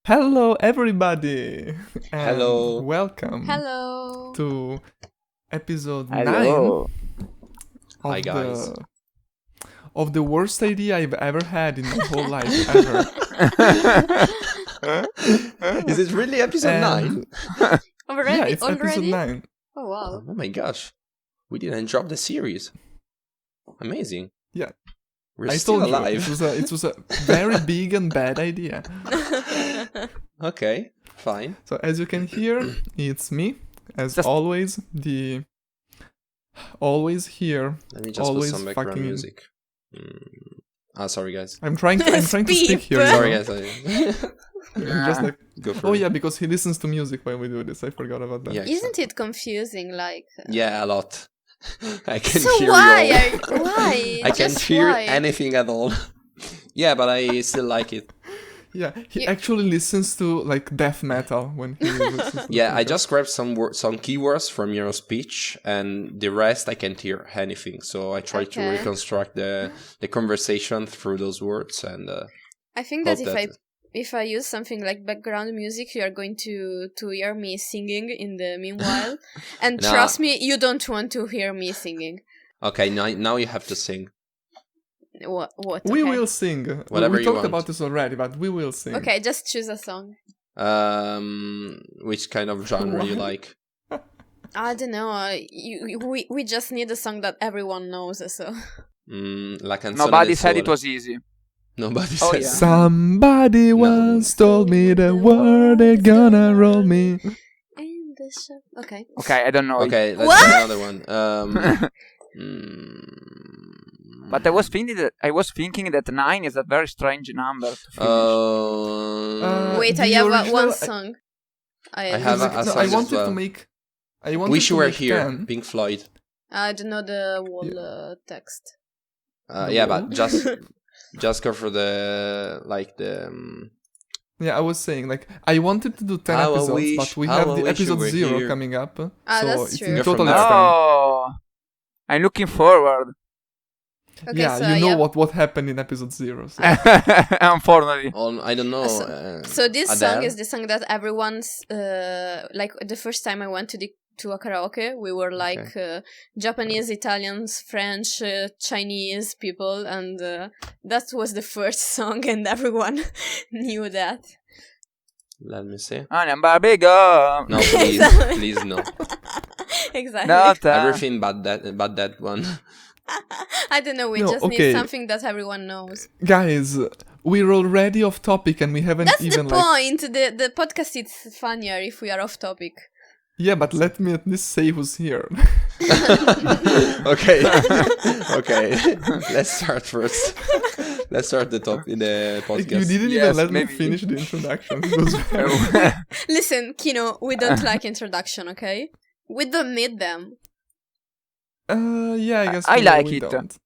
Hello, everybody, and Hello. welcome Hello. to episode Hello. 9 Hi, of guys. the worst idea I've ever had in my whole life ever. Is it really episode 9? Already? Yeah, it's episode 9. Oh wow. Oh my gosh. We didn't drop the series. Amazing. Yeah, We're I still told you alive. it was a very big and bad idea. Okay, fine. So as you can hear, it's me, as Just- always, the always here. Let me just put Always some background fucking- music. Sorry guys. I'm trying to speak here. you Sorry know? guys. I'm just like, Go for oh it. yeah, because he listens to music when we do this. I forgot about that. Yeah, Isn't it confusing? Like. Yeah, a lot. I can So hear why? you all. Why? I can't Just hear why? anything at all. Yeah, but I still like it. Yeah, he You- actually listens to like death metal when he listens to the Yeah, I podcast. just grabbed some keywords from your speech, and the rest I can't hear anything. So I try to Okay. reconstruct the conversation through those words, and I think that hope if I use something like background music, you are going to hear me singing in the meanwhile. And Nah. trust me, you don't want to hear me singing. okay, now you have to sing. What? We okay. will sing. Whatever we you talked want. about this already, but we will sing. Okay, just choose a song. Which kind of genre you What? like? I don't know. We just need a song that everyone knows. So. La canzone Nobody del said it sole. was easy. Nobody Oh, said. yeah. Somebody once told me the word they're gonna roll me. In the shop. Okay. Okay, I don't know. Okay, let's What? do another one. But I was thinking that 9 is a very strange number to finish. Wait, the I have original- one song. I have a No, song I as wanted well. to make. I wanted Wish to You Were make Here, 10. Pink Floyd. I don't know the whole text. The Yeah, wall? but just go for the Yeah, I was saying like I wanted to do 10 How I episodes, wish- but we how have I the wish you episode were 0 here. coming up, so that's it's true. in Go from total there. extent. Oh, I'm looking forward. Okay, Yeah, so you know what happened in episode 0. So. Unfortunately. on I don't know. So this Adele? song is the song that everyone's like the first time I went to a karaoke, we were like Japanese, Italians, French, Chinese people, and that was the first song, and everyone knew that. Let me see. I'm Barbie girl. No, please, please no. Exactly. Not Everything but that one. I don't know. We No, just okay. need something that everyone knows. Guys, we're already off topic and we haven't That's even the like. point. The podcast is funnier if we are off topic. Yeah, but let me at least say who's here. Okay, okay. Let's start first. Let's start the You podcast. didn't even Yes, let me maybe. finish the introduction. It was very... Listen, Kino, we don't like introduction, okay? We don't need them. Yeah, I guess I we like we it. Don't.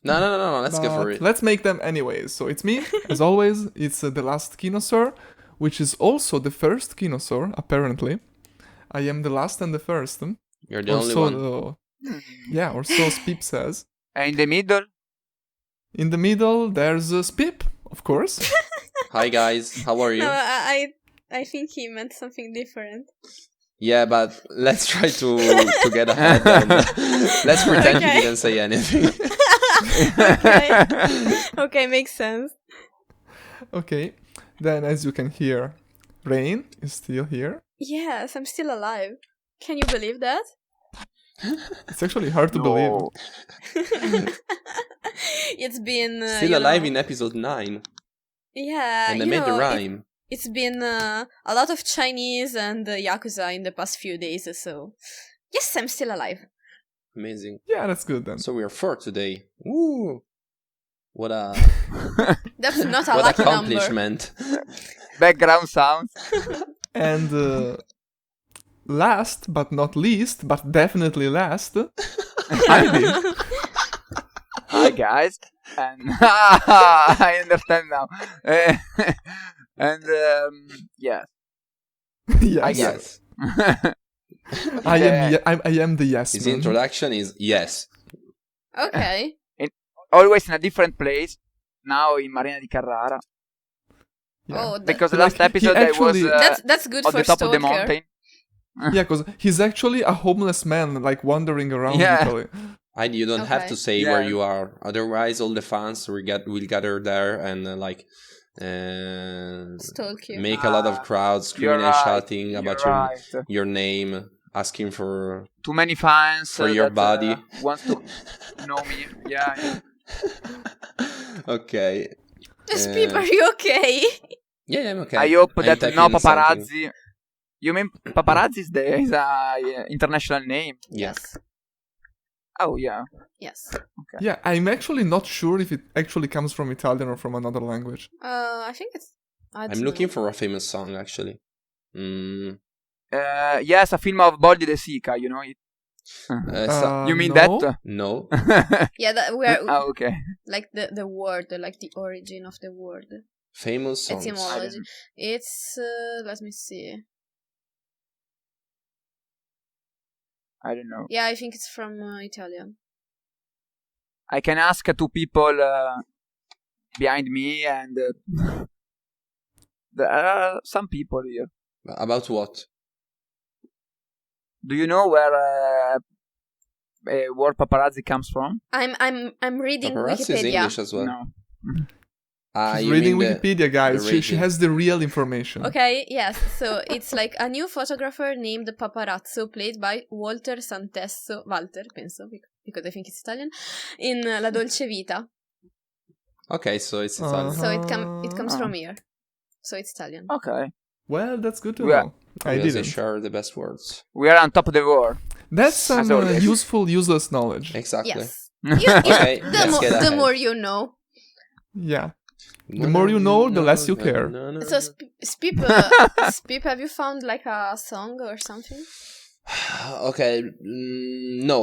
No. Let's go for But it. let's make them anyways. So it's me, as always. It's the last Kinosaur, which is also the first Kinosaur, apparently. I am the last and the first. You're the Or only so one. yeah, or so Spip says. And in the middle, In the middle, there's Spip, of course. Hi guys, how are you? No, I think he meant something different. Yeah, but let's try to get ahead. And let's pretend Okay. you didn't say anything. Okay. Okay, makes sense. Okay, then as you can hear, Rain is still here. Yes, I'm still alive. Can you believe that? It's actually hard to believe. no. It's been Still you alive know, in episode 9, yeah, and I you made the know, rhyme. It's been a lot of Chinese and Yakuza in the past few days, so yes, I'm still alive. Amazing. Yeah, that's good then. So we are 4 today. Woo! What a That's not a what lucky number. accomplishment. Background sounds. And last but not least, but definitely last, Heidi. Hi guys. And I understand now. And yes. I Yes, guess. I am the yes His man. introduction is yes. Okay. Always in a different place. Now in Marina di Carrara. Yeah. Oh, Because the Like, last episode I was actually- that's good on for the top of the stalker. mountain. Yeah, because he's actually a homeless man, like wandering around Yeah. Italy. And you don't have Okay. to say Yeah. where you are. Otherwise, all the fans will gather there and Stalk you. make a lot of crowds screaming You're and right, shouting you're about right. your name, asking for Too many fans For your that, body. wants to know me. Yeah. Okay. Speep, are you okay? Yeah, I'm okay. I hope I'm that typing no something. paparazzi. You mean paparazzi is a international name? Yes. Oh yeah. Yes. Yeah, I'm actually not sure if it actually comes from Italian or from another language. I think it's. I'm looking for a famous song, actually. Yes, a film of Boldi De Sica. You know it. You mean no? that? No. Yeah, that we're Oh, okay. like the word, like the origin of the word, Famous songs. etymology. It's let me see. I don't know. Yeah, I think it's from Italian. I can ask two people behind me, and there are some people here. About what? Do you know where word paparazzi comes from? I'm reading Paparazzi is Wikipedia. English as well. No. She's you reading mean Wikipedia, guys. the She rating. has the real information. Okay, yes. So it's like a new photographer named Paparazzo, played by Walter penso, because I think it's Italian, in La Dolce Vita. Okay, so it's Italian. So it comes Ah. from here. So it's Italian. Okay. Well, that's good to Yeah. know. I Because they didn't. share the best words. We are on top of the world. That's some As always. useful, useless knowledge. Exactly. Yes. Okay, The, let's get the ahead. more you know. Yeah. The more you know, the less you care. So Speep, Speep, have you found like a song or something? Okay, no.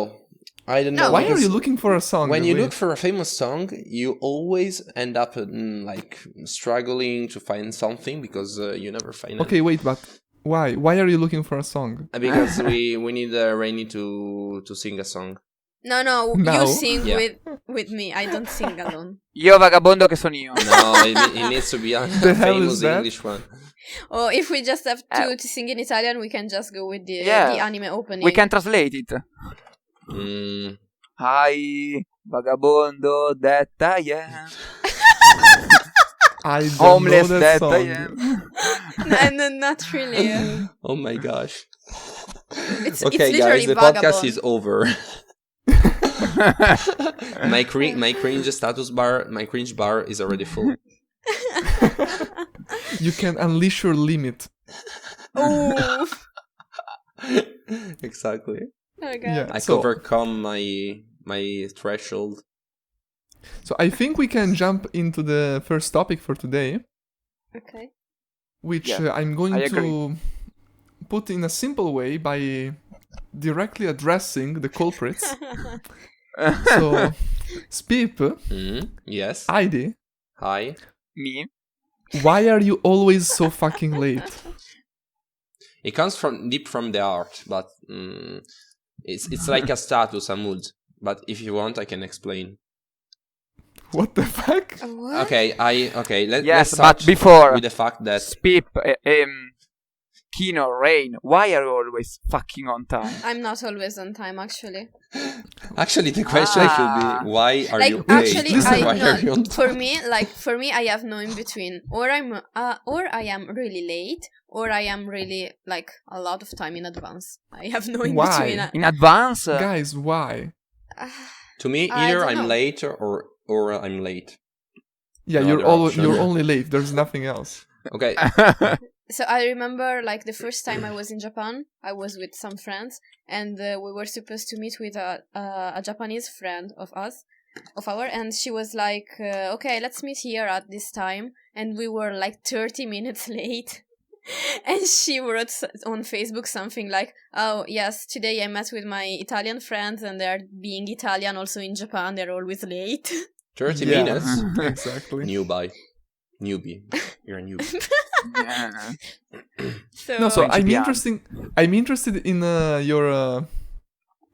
I don't know. No. Why are because you looking for a song? When you Wait. look for a famous song, you always end up like struggling to find something because you never find it. Okay, wait, but why? Why are you looking for a song? Because we need Rainy to sing a song. No, No. you sing Yeah. with me. I don't sing alone. Io vagabondo che sono io. No, it needs to be a The hell famous is that? English one. Or if we just have to sing in Italian, we can just go with the Yeah. anime opening. We can translate it. Mm, Ai, vagabondo that I am. I don't Homeless know that that I song. am. And not really. oh my gosh. It's Okay, literally guys, the vagabond. podcast is over. my cringe bar is already full. You can unleash your limit. Oh. Exactly. Okay. Yeah. I So- overcome my threshold. So I think we can jump into the first topic for today, Okay. which Yeah, I'm going I agree. to put in a simple way by directly addressing the culprits. So, Speep, Yes. Heidi, Hi. Me? why are you always so fucking late? It comes from deep from the heart, but it's like a status, a mood. But if you want, I can explain. What the fuck? What? Okay, let's Yes, start but before with the fact that Speep, Kino, Rain, why are you always fucking on time? I'm not always on time, actually. actually the question should be why are Like you late? actually, Listen, Why are you on no, for me, I have no in between. Or I am really late, or I am really like a lot of time in advance. I have no in Why? between. In advance? Guys, why? To me, I either don't I'm know. late or I'm late. Yeah, No you're other option. you're only late. There's nothing else. Okay. So I remember like the first time I was in Japan, I was with some friends, and we were supposed to meet with a Japanese friend of our, and she was like, okay, let's meet here at this time, and we were like 30 minutes late. And she wrote on Facebook something like, oh yes, today I met with my Italian friends, and they're being Italian also in Japan, they're always late. 30 Yeah. minutes. Exactly. Newbie. You're a newbie. Yeah. No, so I'm Principiante. interested in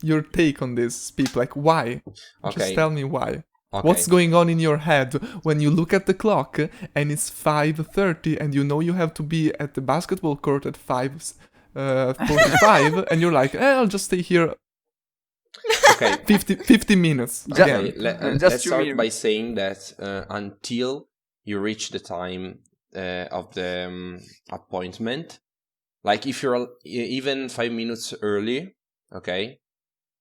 your take on this, Speep. Like, why? Okay. Just tell me why. Okay. What's going on in your head when you look at the clock and it's 5:30 and you know you have to be at the basketball court at 5:45 and you're like, I'll just stay here Okay. 50 minutes again. Okay, Just let's you start mean- by saying that until you reach the time of the appointment, like if you're even 5 minutes early, okay,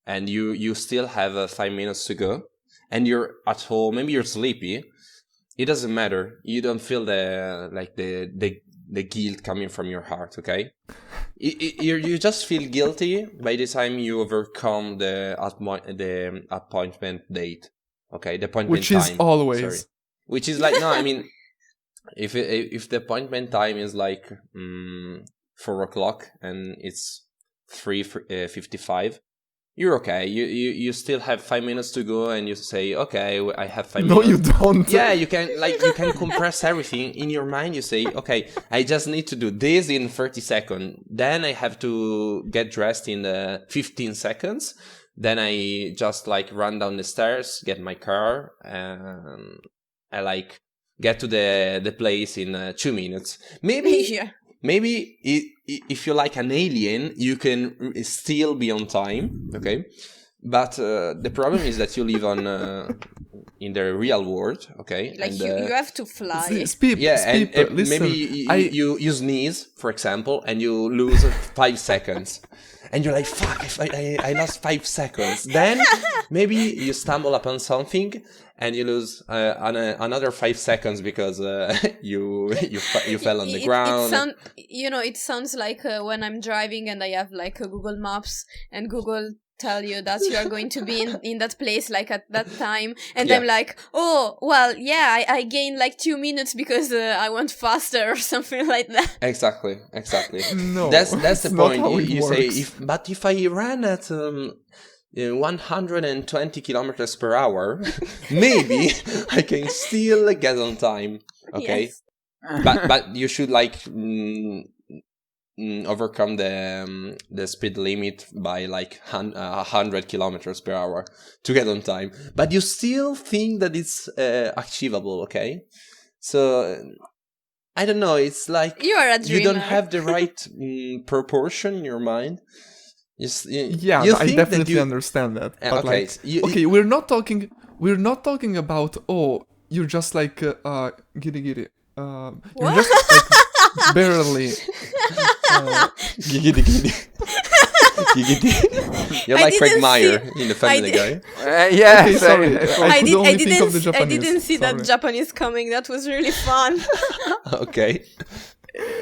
and you still have 5 minutes to go, and you're at home, maybe you're sleepy, it doesn't matter. You don't feel the guilt coming from your heart, okay? You just feel guilty by the time you overcome the appointment date, okay? The appointment Which time. is always. Sorry. Which is like, no, I mean, if the appointment time is like 4 o'clock and it's 3:55, you're okay. You still have 5 minutes to go, and you say, okay, I have 5 minutes. No, you don't. Yeah, you can compress everything in your mind. You say, okay, I just need to do this in 30 seconds. Then I have to get dressed in 15 seconds. Then I just like run down the stairs, get my car, and I like get to the place in 2 minutes. Maybe. Yeah. Maybe if you're like an alien, you can still be on time, okay? But the problem is that you live in the real world, okay? Like and, you have to fly. Speep, and listen. maybe you sneeze, for example, and you lose 5 seconds. And you're like, fuck, I lost 5 seconds. Then maybe you stumble upon something and you lose another 5 seconds because you fell on the ground. It sounds like when I'm driving and I have like a Google Maps and Google tell you that you are going to be in that place like at that time, and Yeah. I'm like, oh well, yeah, I gained like 2 minutes because I went faster or something like that. Exactly. No, That's the it's not point. how it You say, works. if I ran at 120 kilometers per hour, maybe I can still get on time. Okay, Yes. but you should like overcome the speed limit by like 100 kilometers per hour to get on time. But you still think that it's achievable. Okay, so. I don't know. It's like You are a dreamer. you don't have the right proportion in your mind. Yeah, you I think definitely that understand that. Yeah, But okay, like, so you- okay, we're not talking about you're just like giddy. You're just like barely. Giggity, giggity. Giggity. You're I like Craig didn't Meyer see- in the Family I Guy. Yeah, Okay, sorry. I could only think of the I Japanese. didn't see that Sorry. Japanese coming. That was really fun. Okay.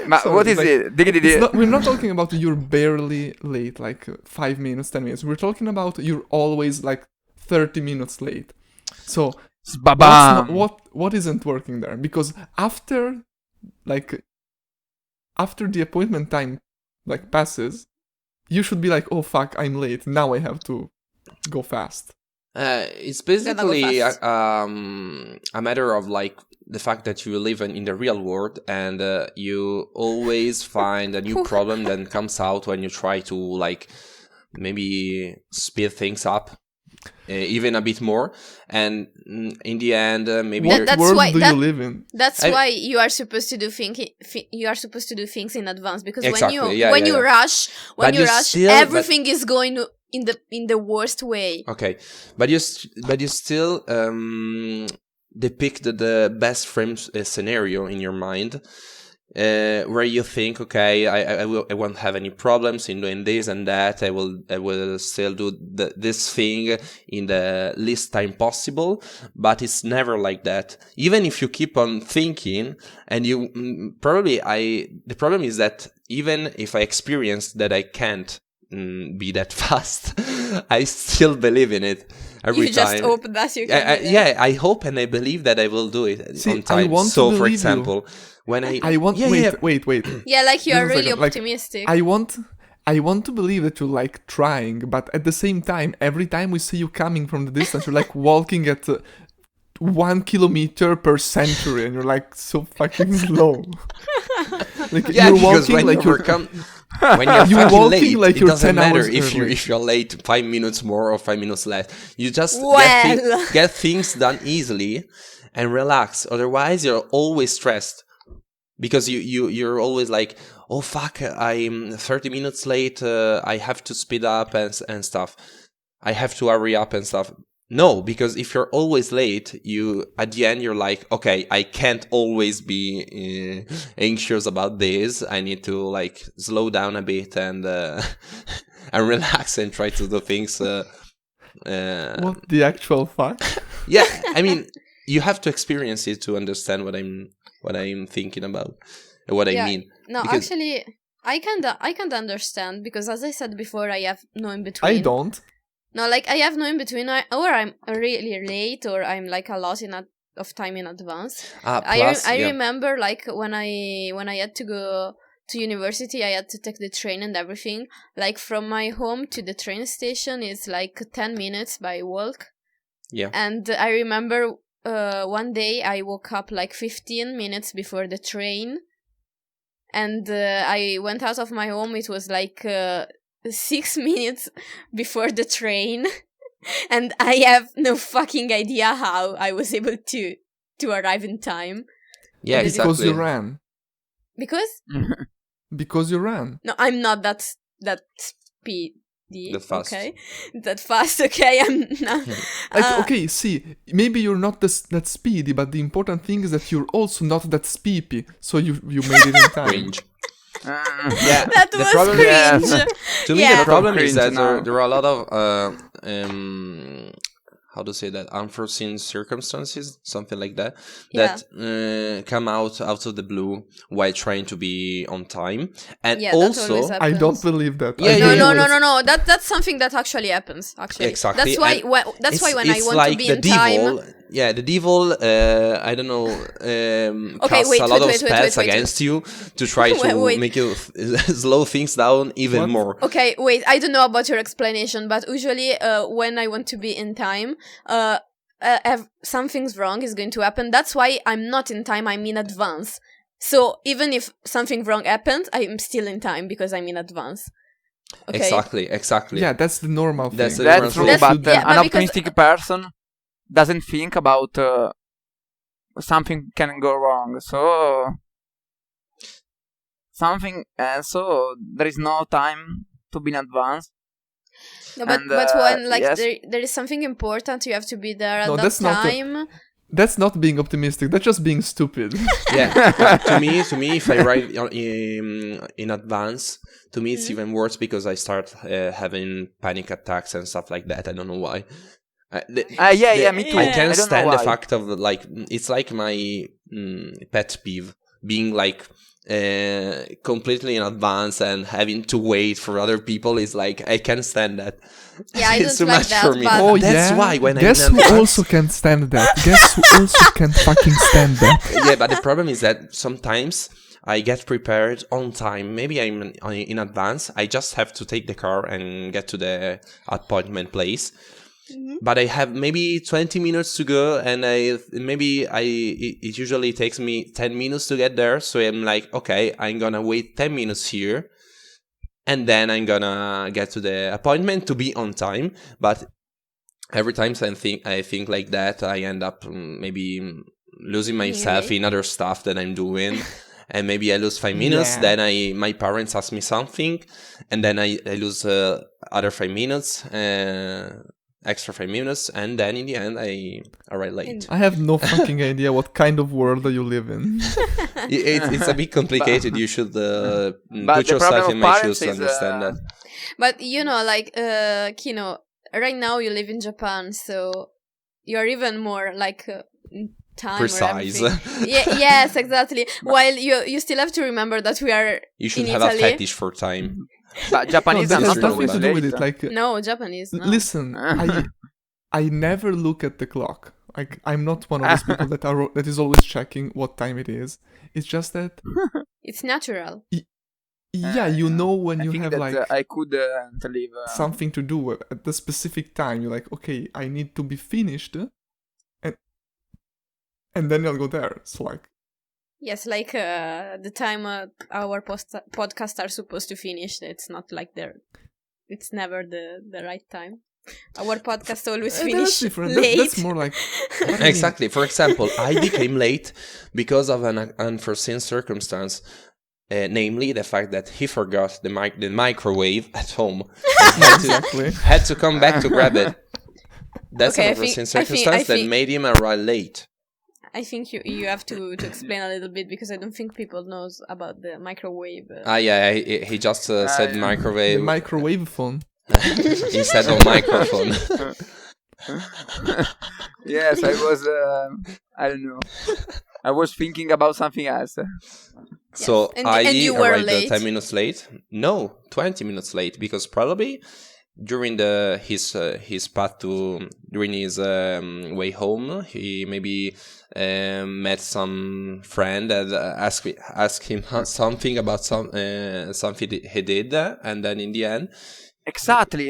Ma Sorry, what is like, it? Diggity We're not talking about you're barely late, like 5 minutes, 10 minutes. We're talking about you're always like 30 minutes late. So Babam. what isn't working there? Because after the appointment time like passes, you should be like, oh fuck, I'm late. Now I have to go fast. It's basically fast. a matter of like the fact that you live in the real world, and you always find a new problem that comes out when you try to like maybe speed things up even a bit more, and in the end maybe What you're- That's world why- do that- you live in? That's I- why you are supposed to do things in advance, because Exactly, when yeah, you yeah. rush, But you still- everything is going in the worst way. Okay, but you still depict the best frame scenario in your mind, where you think, okay, I won't have any problems in doing this and that. I will still do this thing in the least time possible. But it's never like that. Even if you keep on thinking, and you the problem is that even if I experience that I can't be that fast, I still believe in it every You time. just hope that you can. do that. Yeah, I hope and I believe that I will do it See, on time. I want to So, for believe you. example, when I want wait. Yeah, like you are Just a really second, like, optimistic. I want to believe that you're like trying, but at the same time, every time we see you coming from the distance, you're like walking at 1 kilometer per century, and you're like so fucking slow. Like yeah, you're because walking when like you you're overcome When you're You fucking walking late, like it you're doesn't 10 matter hours if early. you're late 5 minutes more or 5 minutes less. You just Well. get things done easily and relax. Otherwise, you're always stressed because you're always like, oh fuck, I'm 30 minutes late. I have to speed up and stuff. I have to hurry up and stuff. No, because if you're always late, at the end you're like, okay, I can't always be anxious about this. I need to like slow down a bit and and relax and try to do things. What the actual fuck? Yeah, I mean, you have to experience it to understand what I'm thinking about, what I mean. No, Because- actually, I can't understand because, as I said before, I have no in between. I don't. No, like I have no in between, or I'm really late, or I'm like a lot of time in advance. Plus, I yeah. remember like when I had to go to university, I had to take the train and everything. Like from my home to the train station is like 10 minutes by walk. Yeah. And I remember one day I woke up like 15 minutes before the train, and I went out of my home. It was like 6 minutes before the train, and I have no fucking idea how I was able to arrive in time. Yeah, Because exactly. you ran. Because Because you ran. no, I'm not that speedy. That fast. Okay, that fast. Okay, I'm not. Like, okay, see, maybe you're not that speedy, but the important thing is that you're also not that speepy, so you made it in time. Cringe. Yeah, That the was problem- cringe. To me, Yeah. the problem is Cringe that now. there are a lot of how to say that, unforeseen circumstances, something like that, Yeah. that come out of the blue while trying to be on time, and Yeah, that always also happens. I don't believe that. Yeah, I No, yeah, no, believe no, it's- no, no. That's something that actually happens. Actually, Exactly. That's why. And That's why when I it's want like to be the in devil, time. yeah, the devil. I don't know. Okay, Casts wait, a lot wait, of wait, wait, spells wait, wait. against you to try to Wait. make you slow things down even What? more. Okay, wait. I don't know about your explanation, but usually, when I want to be in time, if something's wrong is going to happen. That's why I'm not in time. I'm in advance. So even if something wrong happens, I'm still in time because I'm in advance. Okay. Exactly. Yeah, that's the normal thing. That's the That's normal true, thing. but Yeah, an but because- optimistic person doesn't think about something can go wrong. So there is no time to be in advance. No, but And, when like yes. there is something important, you have to be there at No, that that's not a- time. That's not being optimistic. That's just being stupid. Yeah, but to me, if I arrive in advance, to me Mm-hmm. it's even worse because I start having panic attacks and stuff like that. I don't know why. Yeah, me too. I Yeah. can't I don't know stand the why. fact of like it's like my pet peeve being like completely in advance and having to wait for other people is like I can't stand that. Yeah, I It's don't too like much that, for me. but- Oh That's yeah. why when Guess I'm in who advance, also can't stand that? Guess who also can't fucking stand that? yeah, but the problem is that sometimes I get prepared on time. Maybe I'm in advance. I just have to take the car and get to the appointment place. But I have maybe 20 minutes to go, and it usually takes me 10 minutes to get there. So I'm like, okay, I'm gonna wait 10 minutes here, and then I'm gonna get to the appointment to be on time. But every time I think like that, I end up maybe losing myself in other stuff that I'm doing. And maybe I lose 5 minutes. Yeah. Then my parents ask me something, and then I lose other 5 minutes, extra 5 minutes, and then in the end I arrive late. I have no fucking idea what kind of world you live in. It's a bit complicated. You should But put the yourself problem in of my parents shoes to is, understand that. But like Kino, right now you live in Japan, so you're even more like time Precise. or everything. Yes, exactly. While you still have to remember that we are You should in have Italy. a fetish for time. But No, Japanese that are has not true, nothing always to do with late. it. Like, No, Japanese. No. listen, I never look at the clock. Like, I'm not one of those people that is always checking what time it is. It's just that, It's natural. yeah, you know when I you think have that like I could leave. something to do at the specific time. You're like, okay, I need to be finished, and then you'll go there. It's like, Yes, like the time our podcasts are supposed to finish. It's not like it's never the right time. Our podcast always finish That's different. late. That's more like what I mean, Exactly. For example, I came late because of an unforeseen circumstance, namely the fact that he forgot the microwave at home. exactly. Had to come back to grab it. That's Okay, an I think- unforeseen I think- circumstance that made him arrive late. I think you have to explain a little bit because I don't think people knows about the microwave. Yeah, he just said yeah. microwave The microwave phone. instead of microphone. Yes, I was. I don't know. I was thinking about something else. So And Heidi you were arrived late? 10 minutes late. No, 20 minutes late, because probably during his path to during his way home, he maybe met some friend that asked him something about something he did, and then in the end Exactly.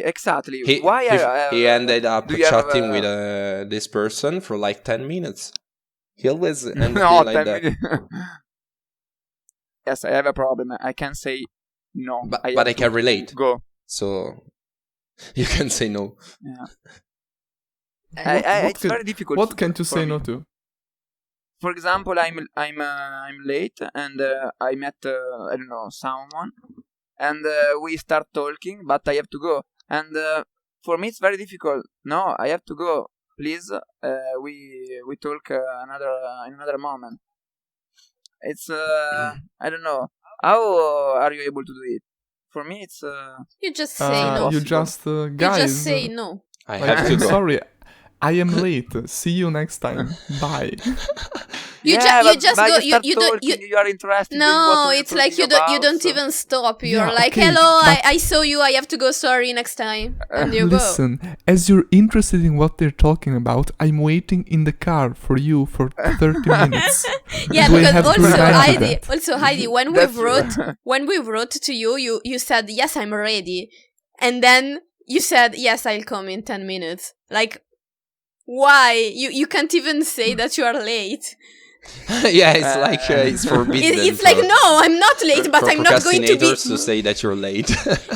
he ended up do you have, chatting with this person for like 10 minutes. He always ended No, up like that. Yes, I have a problem. I can say no. But have I to can relate. Go. So you can say no. Yeah. What It's very difficult. What can't you for say me. no to? For example, I'm late and I met I don't know someone, and we start talking, but I have to go, and for me it's very difficult. No, I have to go. Please, we talk in another moment. It's I don't know how are you able to do it. For me, it's You just say no. You Possible. just You guys. just say no. I like, have to I'm go. sorry. I am late. See you next time. Bye. You but just but go. You start You don't. talking, you are interested. in what No, you're it's like talking you about, don't so- even stop. You're Yeah, like, okay, hello, but- I saw you. I have to go. Sorry, next time. And you go. Listen, as you're interested in what they're talking about, I'm waiting in the car for you for 30 minutes. Yeah, Do I because have to also remind you Heidi, that? Heidi, when we wrote to you, you said yes, I'm ready, and then you said yes, I'll come in 10 minutes. Like, why? You can't even say that you are late. Yeah, it's like it's forbidden. It's like, no, I'm not late, but for I'm not going to be. procrastinators to say that you're late.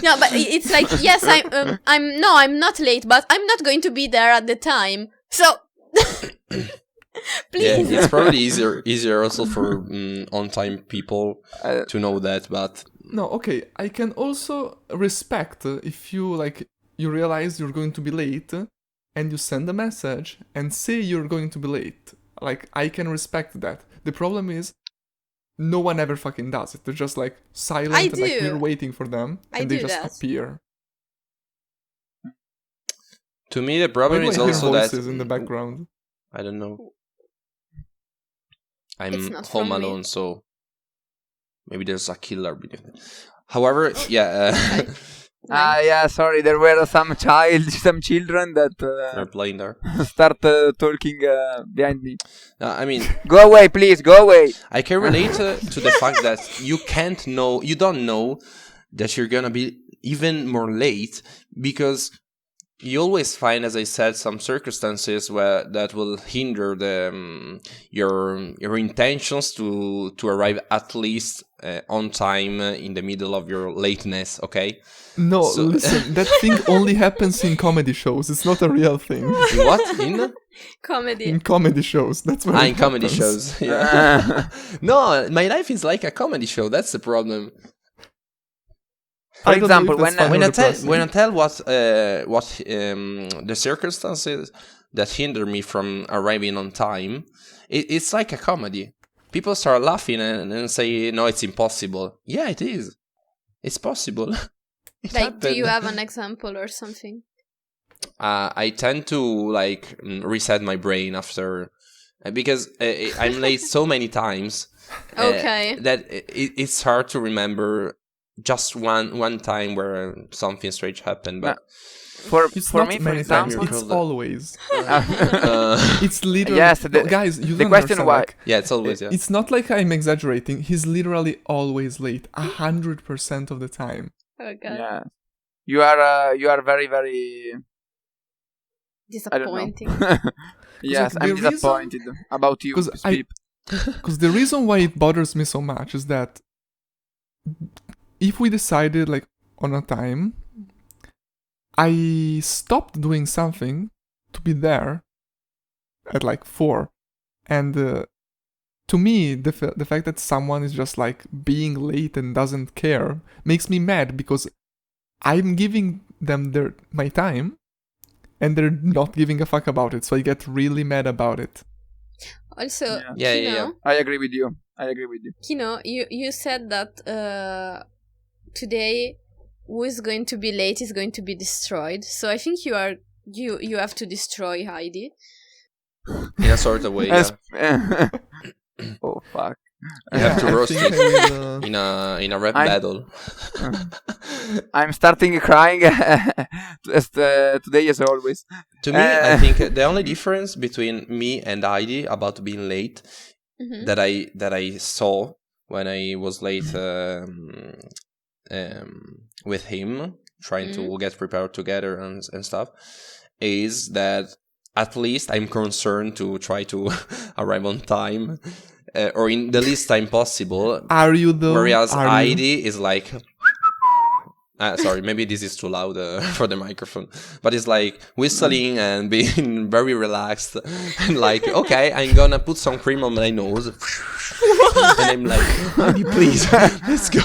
No, but it's like, yes, I'm not late, but I'm not going to be there at the time. So, Yeah, please. it's probably easier also for on-time people to know that, but No, okay. I can also respect if you realize you're going to be late and you send a message and say you're going to be late. Like, I can respect that. The problem is no one ever fucking does it. They're just like silent I and like do. we're waiting for them and I they do just that. appear. to me the Why problem do I is hear also that voices in the background? I don't know. It's I'm not home from me. alone, so maybe there's a killer beneath it. However, yeah, Yeah, sorry, there were some children that they're playing there. start talking behind me. I mean, Go away, please, go away. I can relate to the fact that you don't know that you're gonna be even more late, because you always find, as I said, some circumstances where that will hinder your intentions to arrive at least on time in the middle of your lateness. Okay, No, So- listen, that thing only happens in comedy shows. It's not a real thing. in what in Comedy. In comedy shows, that's where it in comedy happens. shows? Yeah. No, my life is like a comedy show. That's the problem. For I don't know if example, that's when fun When or I tell depressing. what the circumstances that hinder me from arriving on time, it's like a comedy. People start laughing and say, "No, it's impossible." Yeah, it is. It's possible. It Like, do you happened. have an example or something? I tend to reset my brain after because I'm late so many times. Okay. That it's hard to remember just one time where something strange happened, but. It's for not me, for many times, example, it's You're always. Uh, It's literally... Yes, No, guys, you the don't question understand, why- like, yeah, it's always yeah. it's not like I'm exaggerating. He's literally always late, 100% of the time. Oh god. yeah, you are very very. I don't know. Disappointing. Yes, like, I'm the reason- disappointed about you. 'Cause Speep. Because the reason why it bothers me so much is that if we decided like on a time, I stopped doing something to be there at like 4. And to me, the fact that someone is just like being late and doesn't care makes me mad, because I'm giving them my time and they're not giving a fuck about it. So I get really mad about it. Also, Yeah. I agree with you. Kino, you said that today who is going to be late is going to be destroyed. So I think you have to destroy Heidi. In a sort of way, yeah. Oh fuck! You have to roast think it I will, in a rap battle. I'm starting crying today as always. To me, I think the only difference between me and Heidi about being late that I saw when I was late with him, trying to get prepared together and stuff, is that at least I'm concerned to try to arrive on time or in the least time possible. Are you though? Whereas Heidi is like... sorry, maybe this is too loud for the microphone. But it's like whistling and being very relaxed. And like, okay, I'm gonna put some cream on my nose. And I'm like, Heidi, please, let's go.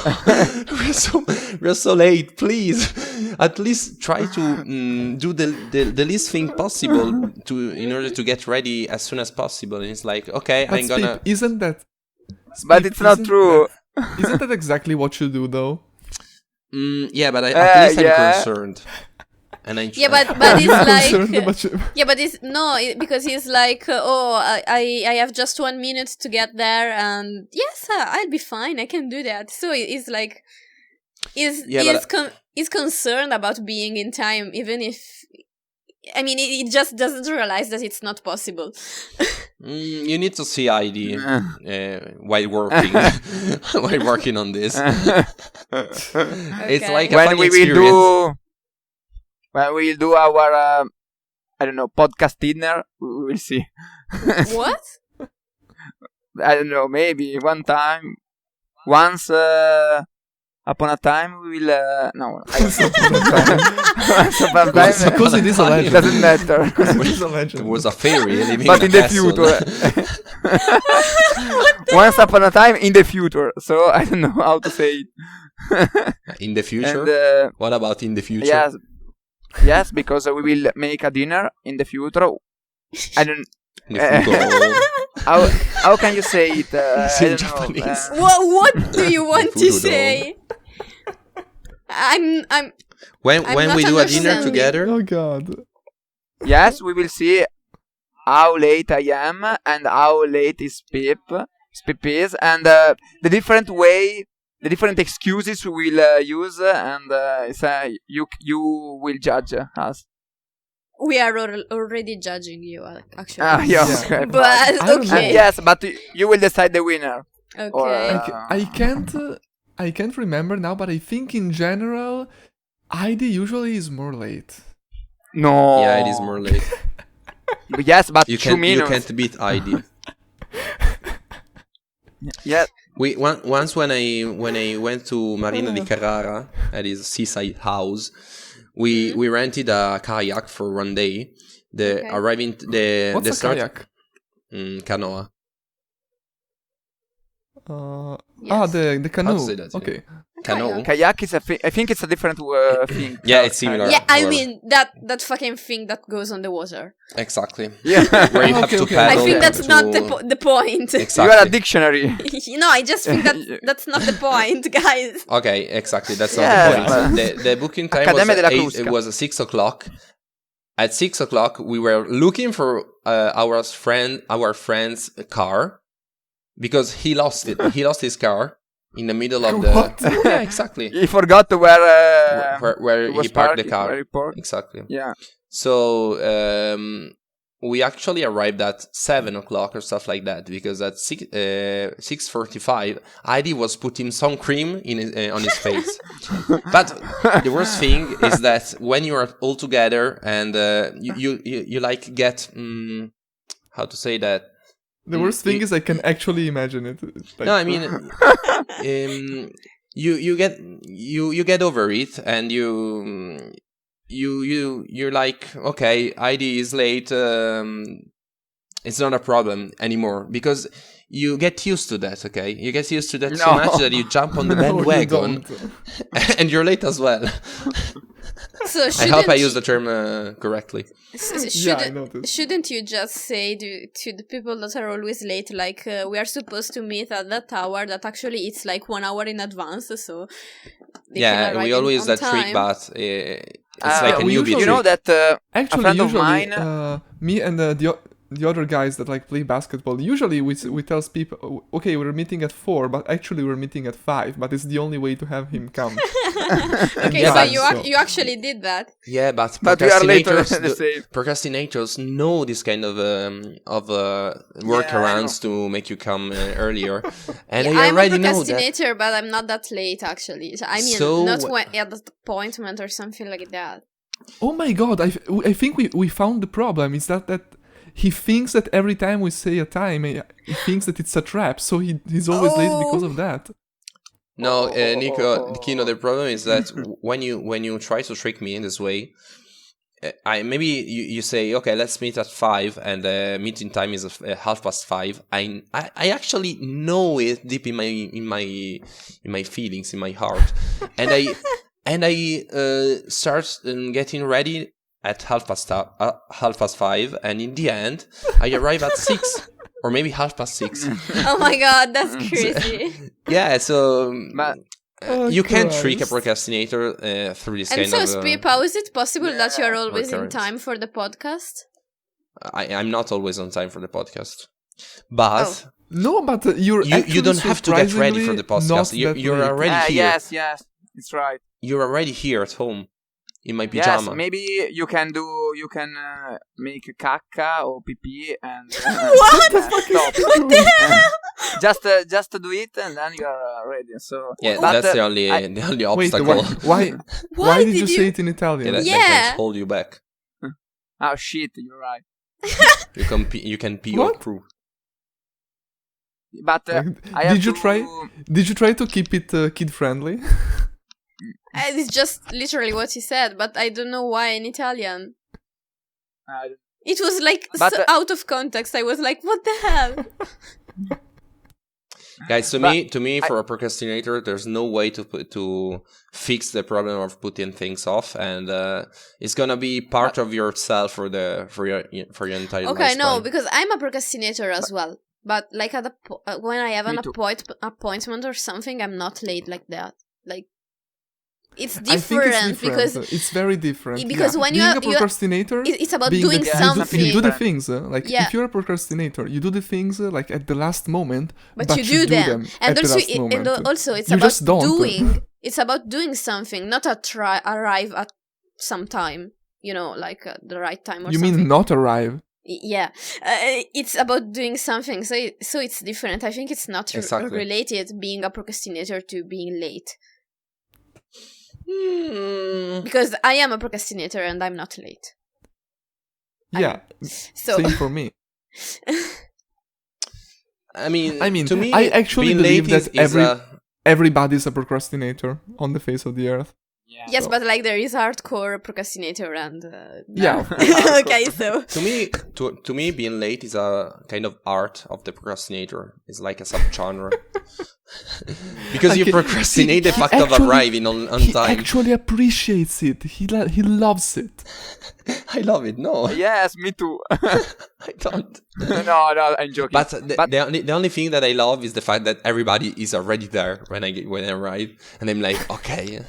We're so late, please. At least try to do the least thing possible in order to get ready as soon as possible. And it's like, okay, But I'm gonna... isn't that... But it's not true. Isn't that exactly what you do though? Yeah, but at least I'm concerned. And I but it's like because he's like, I have just 1 minute to get there, and yes, I'll be fine, I can do that. So it's like he's concerned about being in time, even if it just doesn't realize that it's not possible. You need to see Heidi while working while working on this. It's like a when funny we experience. will do our podcast dinner, we will see. What? I don't know, maybe once upon a time we will no once upon a time Because it is a legend. it doesn't matter. It is a legend. There was a fairy living But in in a the castle. future. Once upon a time in the future, so I don't know how to say it. In the future? And, what about in the future? yes, because we will make a dinner in the future. I don't. In the future. How can you say it? It's I in don't Japanese. know. What do you want to Futuro. say? I'm When not we do a dinner understanding. together, Oh god. Yes, we will see how late I am and how late is Pip is, and the different excuses we will use, and you will judge us. we are already judging you, actually. Yeah. Yeah. Okay. But I don't okay. know. Yes, but you will decide the winner. Okay. Or, I can't remember now, but I think in general, Heidi usually is more late. No. yeah, it is more late. Yes, but You 2 can't minutes. beat Heidi. Yeah. Once when I went to Marina di Carrara at his seaside house, we rented a kayak for 1 day. What's a start kayak? Canoa. Yes. The canoe. How to say that? Okay. Canoe. Kayak is I think it's a different thing. Yeah, it's similar. Yeah, I However. mean that fucking thing that goes on the water. Exactly. Yeah. Where you have to Okay. paddle. I think that's to... not the point. Exactly. You are a dictionary. No, I just think that's not the point, guys. Okay, exactly. That's Yeah, not the point. but- The booking time Accademia della was Crusca. it was 6 o'clock. At 6 o'clock, we were looking for our friend's car because he lost it. He lost his car in the middle of the. What? Yeah, exactly. He forgot where Where was he parked the parking, car. where he parked. Exactly. Yeah. So we actually arrived at 7 o'clock or stuff like that because at 6:45, Heidi was putting some cream on his face. But the worst thing is that when you are all together and you like get how to say that The worst thing is I can actually imagine it. Like, No, I mean, you get over it, and you're like, okay, ID is late. It's not a problem anymore because you get used to that. Okay, you get used to that so much that you jump on the no, you bandwagon, don't. and you're late as well. So I hope I use the term correctly. Yeah, I noticed. Shouldn't you just say to the people that are always late, like, we are supposed to meet at that hour, that actually it's like 1 hour in advance, so they can arrive we always on that time. trick, but it's like a we newbie usually- You know trick. that Actually, a friend of usually, mine. me and the other guys that like play basketball, usually we tell people, okay, we're meeting at 4, but actually we're meeting at 5, but it's the only way to have him come. Okay, Yeah, so but- you actually did that. Yeah, but But we are later procrastinators, than the same. procrastinators know this kind of workarounds to make you come earlier, and Yeah, they I'm a already know that. procrastinator, but I'm not that late actually. So, I mean, So- not when, at the appointment or something like that. Oh my god, I think we found the problem. Is that he thinks that every time we say a time, he thinks that it's a trap, so he's always late because of that. No, Kino, the problem is that when you try to trick me in this way, maybe you say, okay, let's meet at 5, and the meeting time is 5:30. I actually know it deep in my feelings, in my heart, and I start getting ready at 5:30, and in the end, I arrive at 6. Or maybe 6:30. Oh my god, that's crazy. Yeah, so But- you can trick a Christ. procrastinator through this And kind so, of. Speep, how is it possible that you are always in recurrence. time for the podcast? I'm not always on time for the podcast, but No, but you're you don't have to get ready for the podcast. You're already here. Yes, it's right. You're already here at home in my Yes, pyjama. maybe you can make a cacca or pee and What? stop. What the hell? Just do it and then you are ready. So Yeah, but, that's the only Wait, obstacle. why did you say it in Italian? That Yeah. can hold you back. oh shit, you're right. You can pee your What? crew. But Like, I have did you to- try? Did you try to keep it kid friendly? It's just literally what he said, but I don't know why in Italian. Uh, It was like But, so out of context. I was like, what the hell? Guys, to But me, for a procrastinator, there's no way to fix the problem of putting things off, and it's gonna be part of yourself for your entire Okay, no, lifespan. because I'm a procrastinator as well. But like at when I have an Me too. appointment or something, I'm not late like that. Like it's I think different, it's because it's very different. because when being you a procrastinator, it's about being doing that something. you do the Different. things like Yeah. if you're a procrastinator, you do the things like at the last moment, but, but you do them, and at also the last moment. also it's You about just don't. doing. It's about doing something, not arrive at some time. You know, like the right time or You something. mean not arrive? Yeah, it's about doing something. So it's different. I think it's not Exactly. related being a procrastinator to being late. Because I am a procrastinator and I'm not late. Yeah, So same for me. I mean, I mean, to me, I actually being believe late that is everybody's a procrastinator on the face of the earth. yeah. yes, So- but like there is hardcore procrastinator and Yeah. okay, so to me, being late is a kind of art of the procrastinator. It's like a subgenre. Because you Okay, procrastinate the fact of actually- arriving on He time. actually appreciates it. He loves it. I love it. No, Yes, me too. I don't. no, I'm joking. But, But- the only thing that I love is the fact that everybody is already there when I arrive, and I'm like, okay,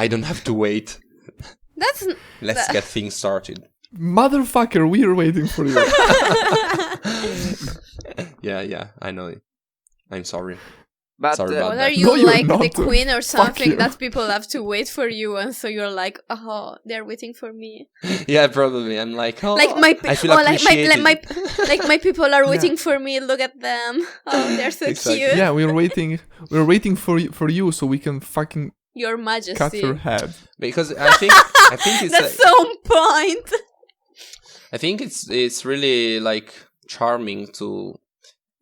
I don't have to wait. that's Let's get things started. Motherfucker, we're waiting for you. Yeah, I know it. I'm sorry. but Sorry about what that. are you No, you're like the not. queen or something you. that people have to wait for you, and so you're like, oh, they're waiting for me. Yeah, probably. I'm like, oh, Like my I feel oh, like appreciated. my people are waiting for me. Look at them. Oh, they're so Exactly. cute. Yeah, we're waiting for you so we can fucking Your cut Majesty. your head. Because I think it's That's so on point. I think it's really like charming to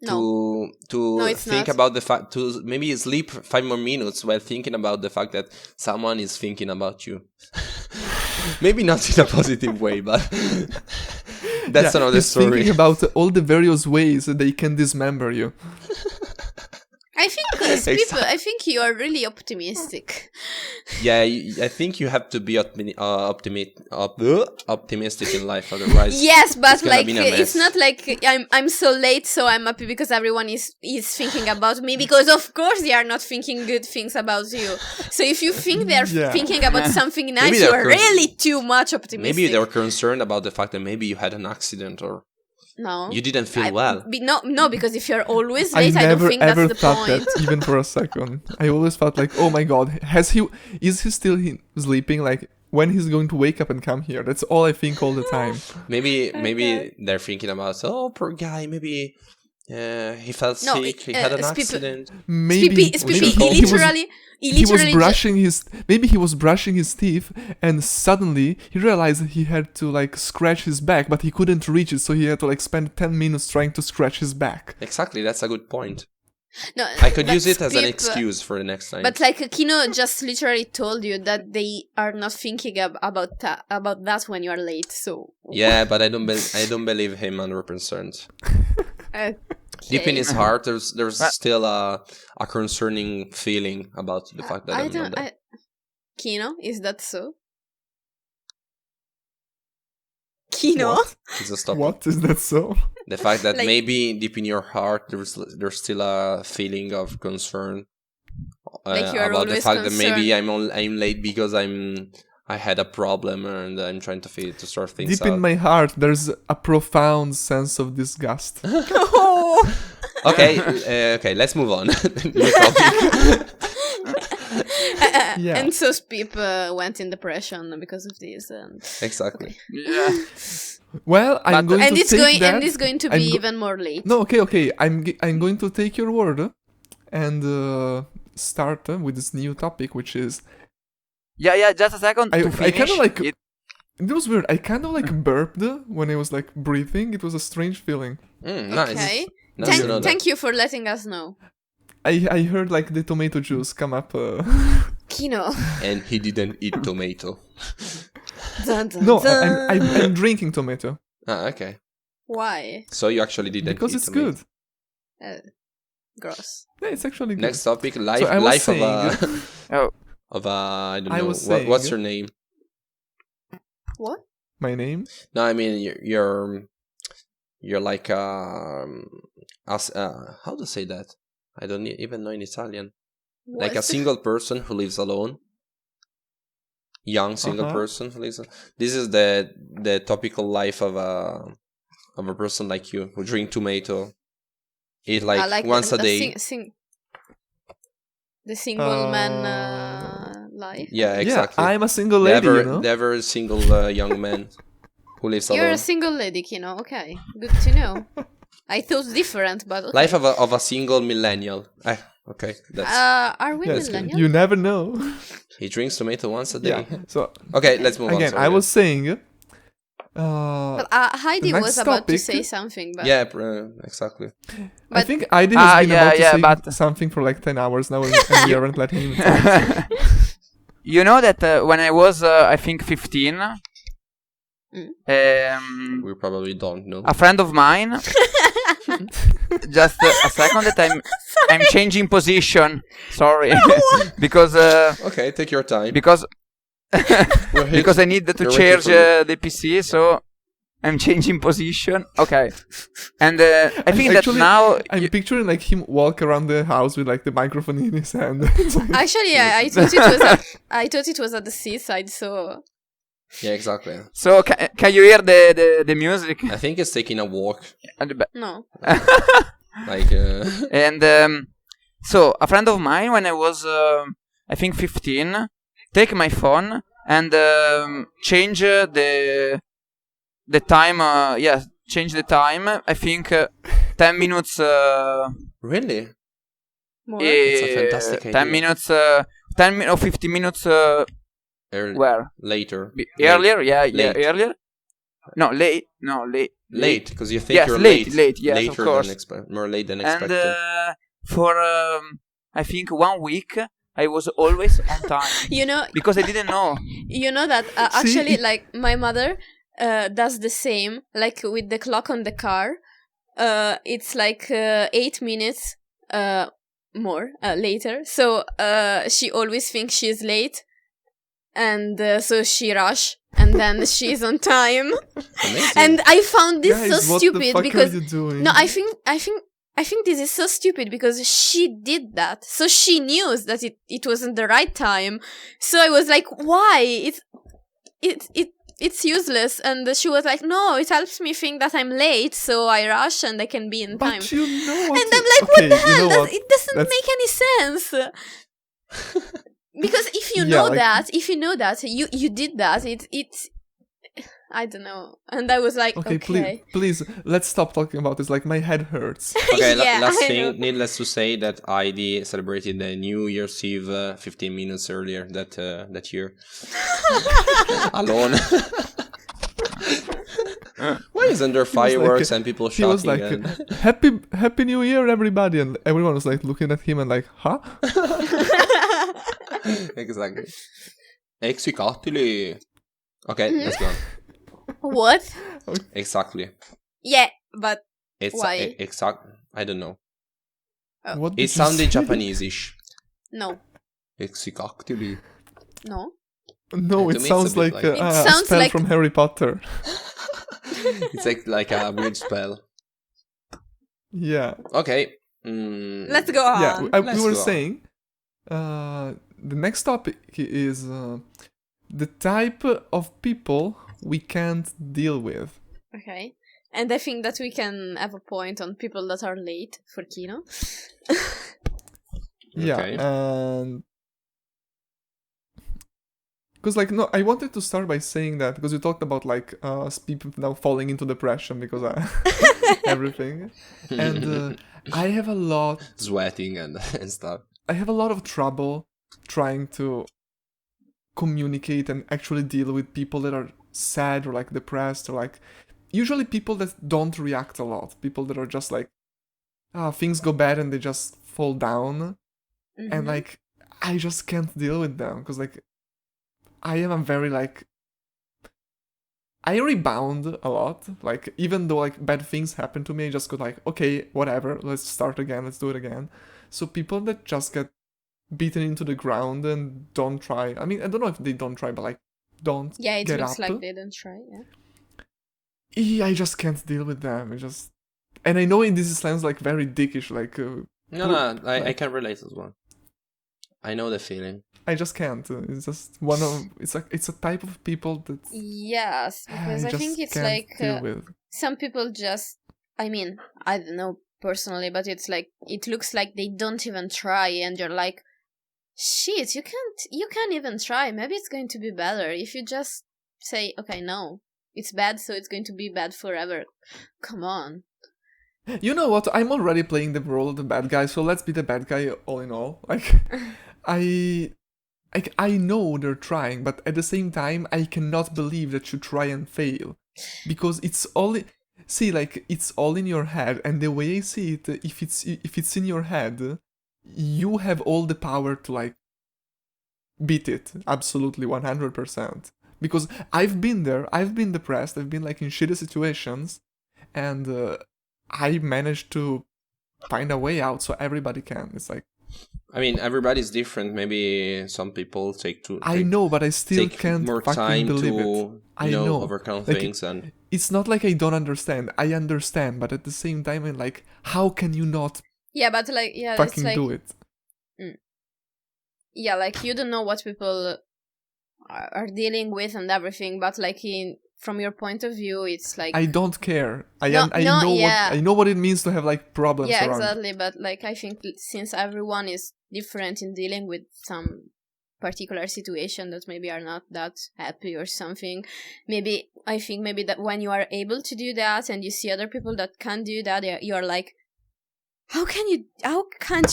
No. to No, it's think not. about the fact, to maybe sleep 5 more minutes while thinking about the fact that someone is thinking about you. Maybe not in a positive way, but that's another he's story. thinking about all the various ways that they can dismember you. I think I think you are really optimistic. Yeah, I think you have to be optimistic in life, otherwise. Yes, but it's gonna like be a mess. it's not like I'm so late, so I'm happy because everyone is thinking about me. Because of course they are not thinking good things about you. So if you think they're Yeah. thinking about something nice, Maybe you they're are really too much optimistic. Maybe they're concerned about the fact that maybe you had an accident or No. you didn't feel well. No, because if you're always I late, I don't never think ever that's the thought point. that, even for a second. I always felt like, oh my god, is he still sleeping? Like, when he's going to wake up and come here? That's all I think all the time. Maybe Okay. they're thinking about, oh, poor guy, maybe he felt No, sick, he had an Spipi- accident. Maybe he was brushing his teeth, and suddenly he realized he had to like scratch his back, but he couldn't reach it, so he had to like spend 10 minutes trying to scratch his back. Exactly, that's a good point. No, I could but use it as an Spip- excuse for the next time. But like Kino just literally told you that they are not thinking about that when you are late. So Yeah, but I don't believe him 100%. Deep in his heart, there's still a concerning feeling about the fact that I'm not there. Kino, is that so? Kino? What? It's a stop. What is that so? The fact that Like- maybe deep in your heart there's still a feeling of concern Like you are about the always fact that maybe concerned. I'm late because I had a problem and I'm trying to sort things Deep out. in my heart, there's a profound sense of disgust. Oh. Okay, let's move on. New topic. Yeah. And so Spip went in depression because of this. And Exactly. Yeah. Well, I'm But- going and to it's take going that. and it's going to I'm be go- even more late. No, okay. I'm going to take your word and start with this new topic, which is Yeah, just a second I to finish. kind of like it. it was weird. I kind of like burped when I was like breathing. It was a strange feeling. Nice. Okay. Nice to know that. Thank you for letting us know. I heard like the tomato juice come up. Kino. And he didn't eat tomato. Dun, dun, No, dun. I'm drinking tomato Okay. Why? So you actually didn't because eat it's tomato. good. Gross. Yeah, it's actually good. Next topic, life, So I was life of saying- a Oh, of a I don't I know was what's saying- your name? What? My name? No, I mean you're like how to say that? I don't even know in Italian. Like a What? single person who lives alone. Young single Uh-huh. person who lives. This is the topical life of a person like you who drink tomato, eat like once a day. The single man life. Yeah, exactly. Yeah, I'm a single lady, you know? The ever single young man who lives You're alone. a single lady, Kino. Okay, good to know. I thought different, but okay. Life of a single millennial. Okay, that's Are we Yes, millennials? you never know. he drinks tomato once a day. Yeah. So Okay, let's move on. again, Sorry, I was guys. saying. But Heidi the was next about to topic- say something, but Yeah, exactly. I But- think Heidi has been about to say but- something for like 10 hours now, and we aren't letting him talk. you know that when I was, I think, 15, We probably don't know. a friend of mine. Just a second, that I'm changing position. Sorry, because Okay, take your time. because We're here- because I need to You're charge waiting for the PC, so I'm changing position. Okay, and I think that Actually, now I'm picturing like him walk around the house with like the microphone in his hand. It's like- actually, I thought it was at the seaside. So Yeah, exactly. so can you hear the music? I think it's taking a walk. At the back? no. Like, And so a friend of mine, when I was I think 15, take my phone and change the time. Change the time. I think 10 minutes. really? More. It's a fantastic 10 idea. minutes. 10 or 15 minutes. Early, Where? later. Earlier? Yeah, Late. earlier. No, late. No, late. Late, because you think Yes, you're late, late. late, yes, Later of course. than more late than And expected. for I think 1 week, I was always on time You know, because I didn't know. you know that See, actually, it- like my mother does the same. Like with the clock on the car, it's like 8 minutes more later. So she always thinks she's late, and so she rush, and then she's on time. Amazing. And I found this guys, so what stupid the fuck because are you doing? no, I think this is so stupid because she did that. So she knew that it wasn't the right time. So I was like, why? It's useless. And she was like, no, it helps me think that I'm late, so I rush and I can be in time. But you know what? And I'm like, what the hell? You know what? It doesn't That's- make any sense. Because if you Yeah, know like- that, you did that, it's I don't know. And I was like, Okay, please, let's stop talking about this. Like, my head hurts. Okay, Yeah, last I thing, know. needless to say that Heidi celebrated the New Year's Eve 15 minutes earlier that year. Alone. Why isn't there fireworks and people He was shouting? like, and... Happy New Year, everybody. And everyone was like looking at him and like, huh? Exactly. Exicatili. Okay, let's go on. What? Exactly. Yeah, but It's why? exact. I don't know. What did It you sounded say? Japanese-ish. No. Exicatili. No. No, To it me, it's sounds a bit like, like- It a sounds spell like- from Harry Potter. It's like a weird spell. Yeah. Okay. Let's go on. Yeah, let's we were go on. saying the next topic is the type of people we can't deal with. Okay. And I think that we can have a point on people that are late for Kino. Yeah, Okay. and because like no, I wanted to start by saying that because you talked about like people now falling into depression because everything, and I have a lot. Sweating and stuff. I have a lot of trouble trying to communicate and actually deal with people that are sad or like depressed or like usually people that don't react a lot, people that are just like things go bad and they just fall down. Mhm. And like I just can't deal with them because like I am a very like I rebound a lot, like even though like bad things happen to me, I just go like, okay, whatever, let's start again, let's do it again. So people that just get beaten into the ground and don't try, I mean, I don't know if they don't try, but like don't Yeah, it get looks up. like they didn't try, yeah. I just can't deal with them. And I know in this sounds like very dickish, like No, I can relate as well. I know the feeling. I just can't. It's just it's a type of people that Yes, because I just think it's can't like deal with. some people just, I mean, I don't know personally, but it's like, it looks like they don't even try and you're like, shit, you can't even try. Maybe it's going to be better if you just say, okay, no, it's bad, so it's going to be bad forever. Come on. You know what? I'm already playing the role of the bad guy, so let's be the bad guy all in all. Like, I know they're trying, but at the same time, I cannot believe that you try and fail, because it's all. See, like it's all in your head, and the way I see it, if it's in your head, you have all the power to like beat it, absolutely 100%. Because I've been there, I've been depressed, I've been like in shitty situations, and I managed to find a way out, so everybody can. It's like I mean, everybody's different. Maybe some people I know, but I still take can't more fucking time believe to it. I know know. overcome Like, things and It's not like I don't understand. I understand, but at the same time, I'm like, how can you not Yeah, but like, yeah, it's fucking like, do it? yeah, like you don't know what people are dealing with and everything, but like from your point of view, it's like, I don't care. I No, know yeah. what I know what it means to have like problems yeah, around. exactly. But like, I think since everyone is different in dealing with some particular situation that maybe are not that happy or something, maybe I think maybe that when you are able to do that and you see other people that can't do that, you're like, how can't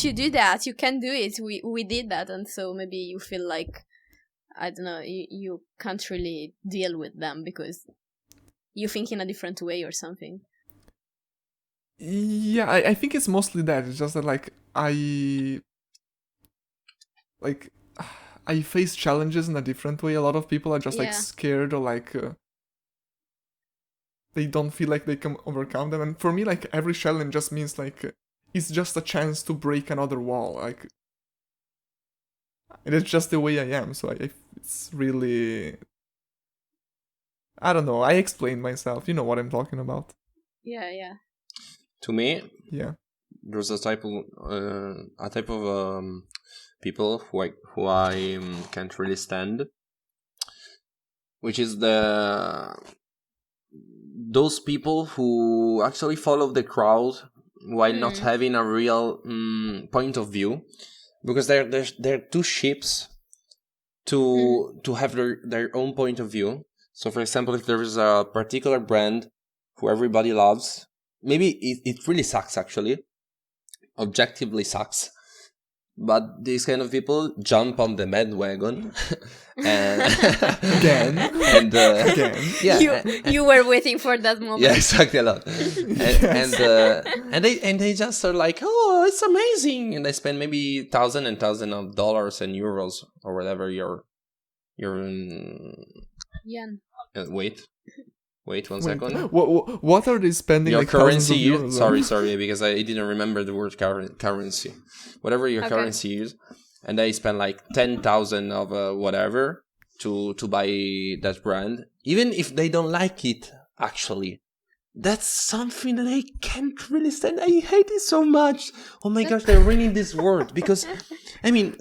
you do that? You can do it. We did that. And so maybe you feel like, I don't know, you can't really deal with them because you think in a different way or something. Yeah, I think it's mostly that. It's just that like I face challenges in a different way. A lot of people are just like Yeah. scared or like they don't feel like they can overcome them. And for me, like every challenge just means like it's just a chance to break another wall. Like, and it's just the way I am. So it's really, I don't know. I explained myself. You know what I'm talking about. Yeah. To me, Yeah. there's a type of people who I can't really stand, which is those people who actually follow the crowd while not having a real point of view, because they're too sheeps to have their own point of view. So, for example, if there is a particular brand who everybody loves, maybe it really sucks, actually. Objectively sucks. But these kind of people jump on the bandwagon and Again. and Again. yeah, You were waiting for that moment. yeah, exactly, a lot. And they just are like, oh, it's amazing, and they spend maybe thousands and thousands of dollars and euros or whatever your Yen. Wait 1 second. What are they spending? Your like thousands currency of is euros on? sorry, because I didn't remember the word currency. Whatever your Okay. currency is, and they spend like 10,000 of whatever to buy that brand, even if they don't like it. Actually, that's something that I can't really stand. I hate it so much. Oh my gosh, they're ruining this word, because I mean,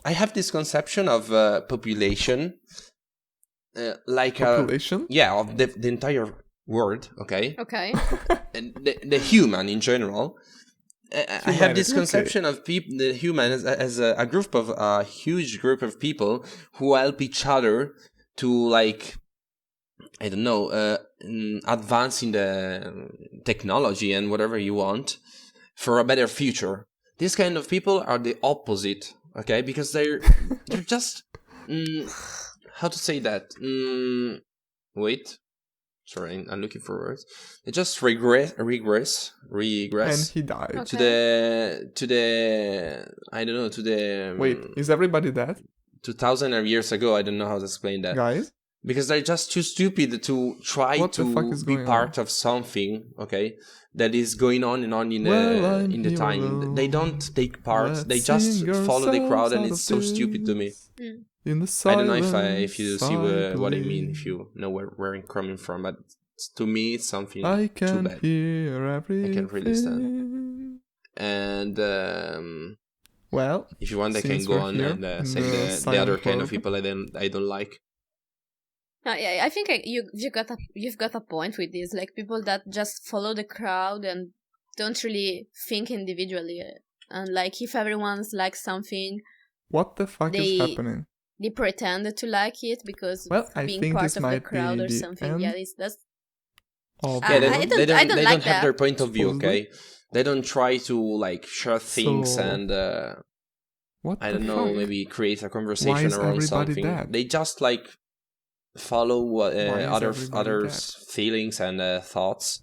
I have this conception of population. Like Population? of the entire world, okay? Okay. And the human in general. I have this Humanity, conception of people, the human as a group of a huge group of people who help each other to, like, I don't know, advance in the technology and whatever you want for a better future. These kind of people are the opposite, okay? Because they're just how to say that? Wait. Sorry, I'm looking for words. They just regress, And he died. Okay. to the I don't know, to the Wait, is everybody dead? 2000 years ago. I don't know how to explain that. Guys? Because they're just too stupid to try What the fuck to is be going part of something, okay, that is going on and on in the here time. alone. They don't take part. Let's They just sing follow the crowd, ourselves and out it's of so stupid to me. Mm. In the I don't silence, know if you see what I mean, believe. if you know where I'm coming from, but to me it's something I too can bad. hear everything. I can't really stand. And Well, if you want, I can since go we're on here and in say the the silent other kind of world. people I don't like. Yeah, I think you've got a point with this. Like people that just follow the crowd and don't really think individually. And like if everyone's like something, what the fuck is They- happening? they pretend to like it because Well, I being think part this of the might crowd be or the something. end Yeah, that's of I Yeah, the they don't- I don't they like don't have that. their point of view, Supposedly. okay? They don't try to like share things So, and what I the don't know, fuck? maybe create a Why conversation is around everybody something. dead? They just like follow Why is everybody others' feelings and thoughts,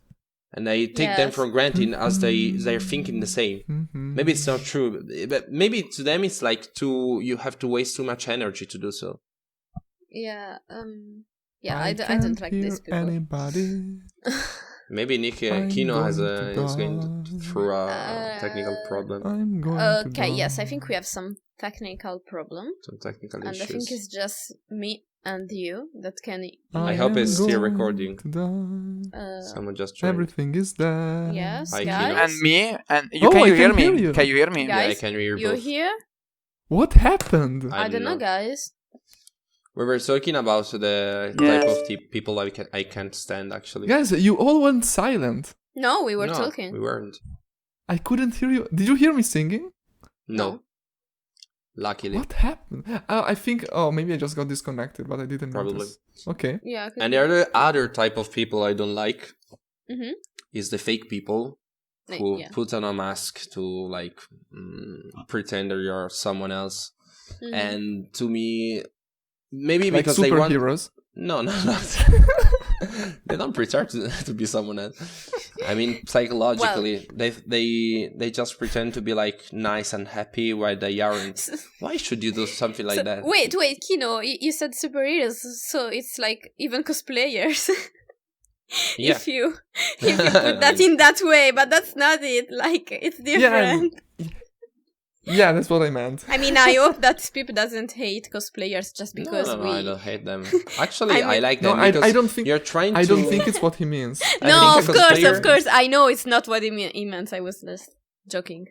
and they take them Yes. for granted as they're thinking the same. Mhm. Maybe it's not true, but maybe to them it's like you have to waste too much energy to do so. yeah. I don't can't like hear these people. anybody. Maybe Nick I'm Kino going is to going die. through a technical problem, I'm going to Okay, yes, I die. think we have some technical problem, some technical and I think issues. it's just me and you that can. I hope am it's still going recording. to die. Someone just joined. Everything is there. Yes, Hi, guys. Kino. And me, and Oh, can I you hear can me? hear you. Can you hear me? Guys, Yeah, I can hear You're both. here? What happened? I don't know, guys. We were talking about the Yeah. type of people I can't stand, actually. Guys, you all went silent. No, we were No, talking. we weren't. I couldn't hear you. Did you hear me singing? No. Luckily. What happened? I think. Oh, maybe I just got disconnected, but I didn't Probably. notice. Okay. Yeah. And the other type of people I don't like Mm-hmm. is the fake people who Yeah. put on a mask to like pretend that you're someone else. Mhm. And to me, maybe Like because they want superheroes. no, They don't pretend to be someone else. I mean, psychologically, they just pretend to be like nice and happy while they aren't. Why should you do something like that? Wait, Kino, you said superheroes, so it's like even cosplayers. Yeah. if you put that in that way, but that's not it. Like, it's different. Yeah, that's what I meant. I mean, I hope that people doesn't hate cosplayers just because No, we. I don't hate them. Actually, I like No, them because I don't think you're trying to. I don't think it's what he means. No, think of a course, cosplayer- of course. I know it's not what he meant. I was just joking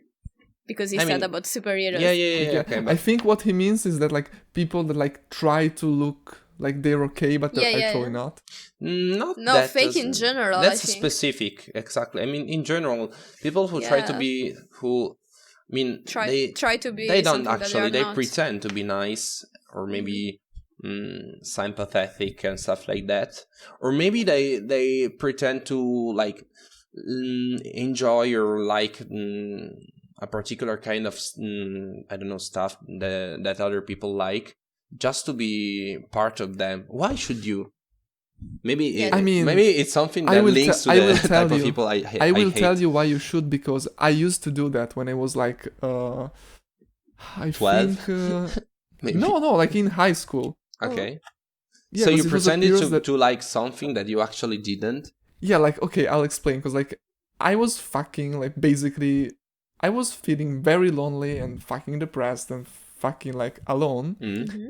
because he I said mean, about superheroes. Yeah. Okay, I but think what he means is that like people that like try to look like they're okay, but they're Yeah, actually yeah. not. not No, that fake in general, I That's think. specific, exactly. I mean, in general, people who try to Yeah. be who. I mean, Try to be. they don't something that actually. they They are not. pretend to be nice or maybe sympathetic and stuff like that, or maybe they pretend to like enjoy or like a particular kind of I don't know stuff that other people like just to be part of them. Why should you? Maybe Yeah, maybe it's something I that will links te- to I will the tell type of you. people I I will hate. tell you why you should, because I used to do that when I was like I 12? think Maybe. no, like in high school. Okay. Yeah, So you 'cause it was a pretended period that- to like something that you actually didn't? Yeah, like, okay, I'll explain, because like I was fucking like basically I was feeling very lonely and fucking depressed and fucking like alone. Mm. Mhm.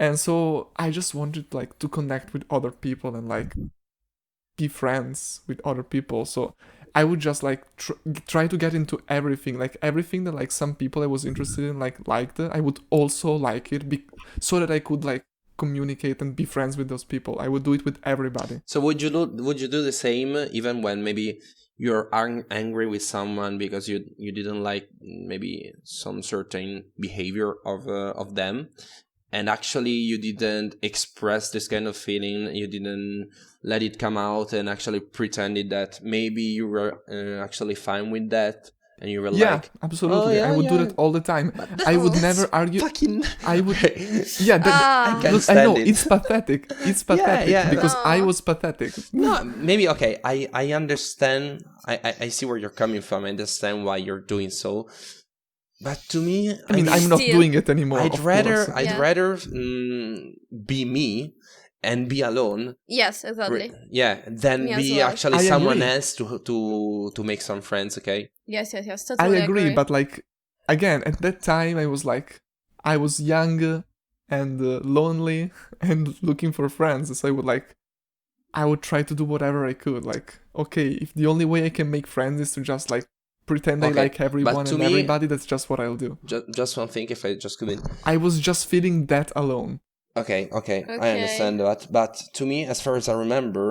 And so I just wanted like to connect with other people and like be friends with other people. So I would just like try to get into everything, like everything that like some people I was interested in like liked. I would also like it so that I could like communicate and be friends with those people. I would do it with everybody. So would you do the same even when maybe you're angry with someone because you didn't like maybe some certain behavior of them, and actually you didn't express this kind of feeling, you didn't let it come out and actually pretended that maybe you were actually fine with that, and you were Yeah, like, absolutely. "Oh, I would do yeah. that all the time. I would never argue. fucking I would. Yeah, I can't look, I stand know it. it's pathetic. It's pathetic yeah. because I No. was pathetic. No, maybe okay. I understand. I see where you're coming from. I understand why you're doing so. But to me, I mean, I'm not Still. doing it anymore. I'd of rather course. I'd Yeah. rather be me and be alone. Yes, exactly. Than Me as be well. actually I someone agree. else to make some friends. Okay. Yes, I totally agree, but like again, at that time, I was young and lonely and looking for friends. So I would try to do whatever I could. Like, okay, if the only way I can make friends is to just like pretend I Okay, like everyone to and me- everybody, that's just what I'll do. Just one thing, if I just come in. I was just feeling that alone. Okay, I Okay. understand that. But to me, as far as I remember,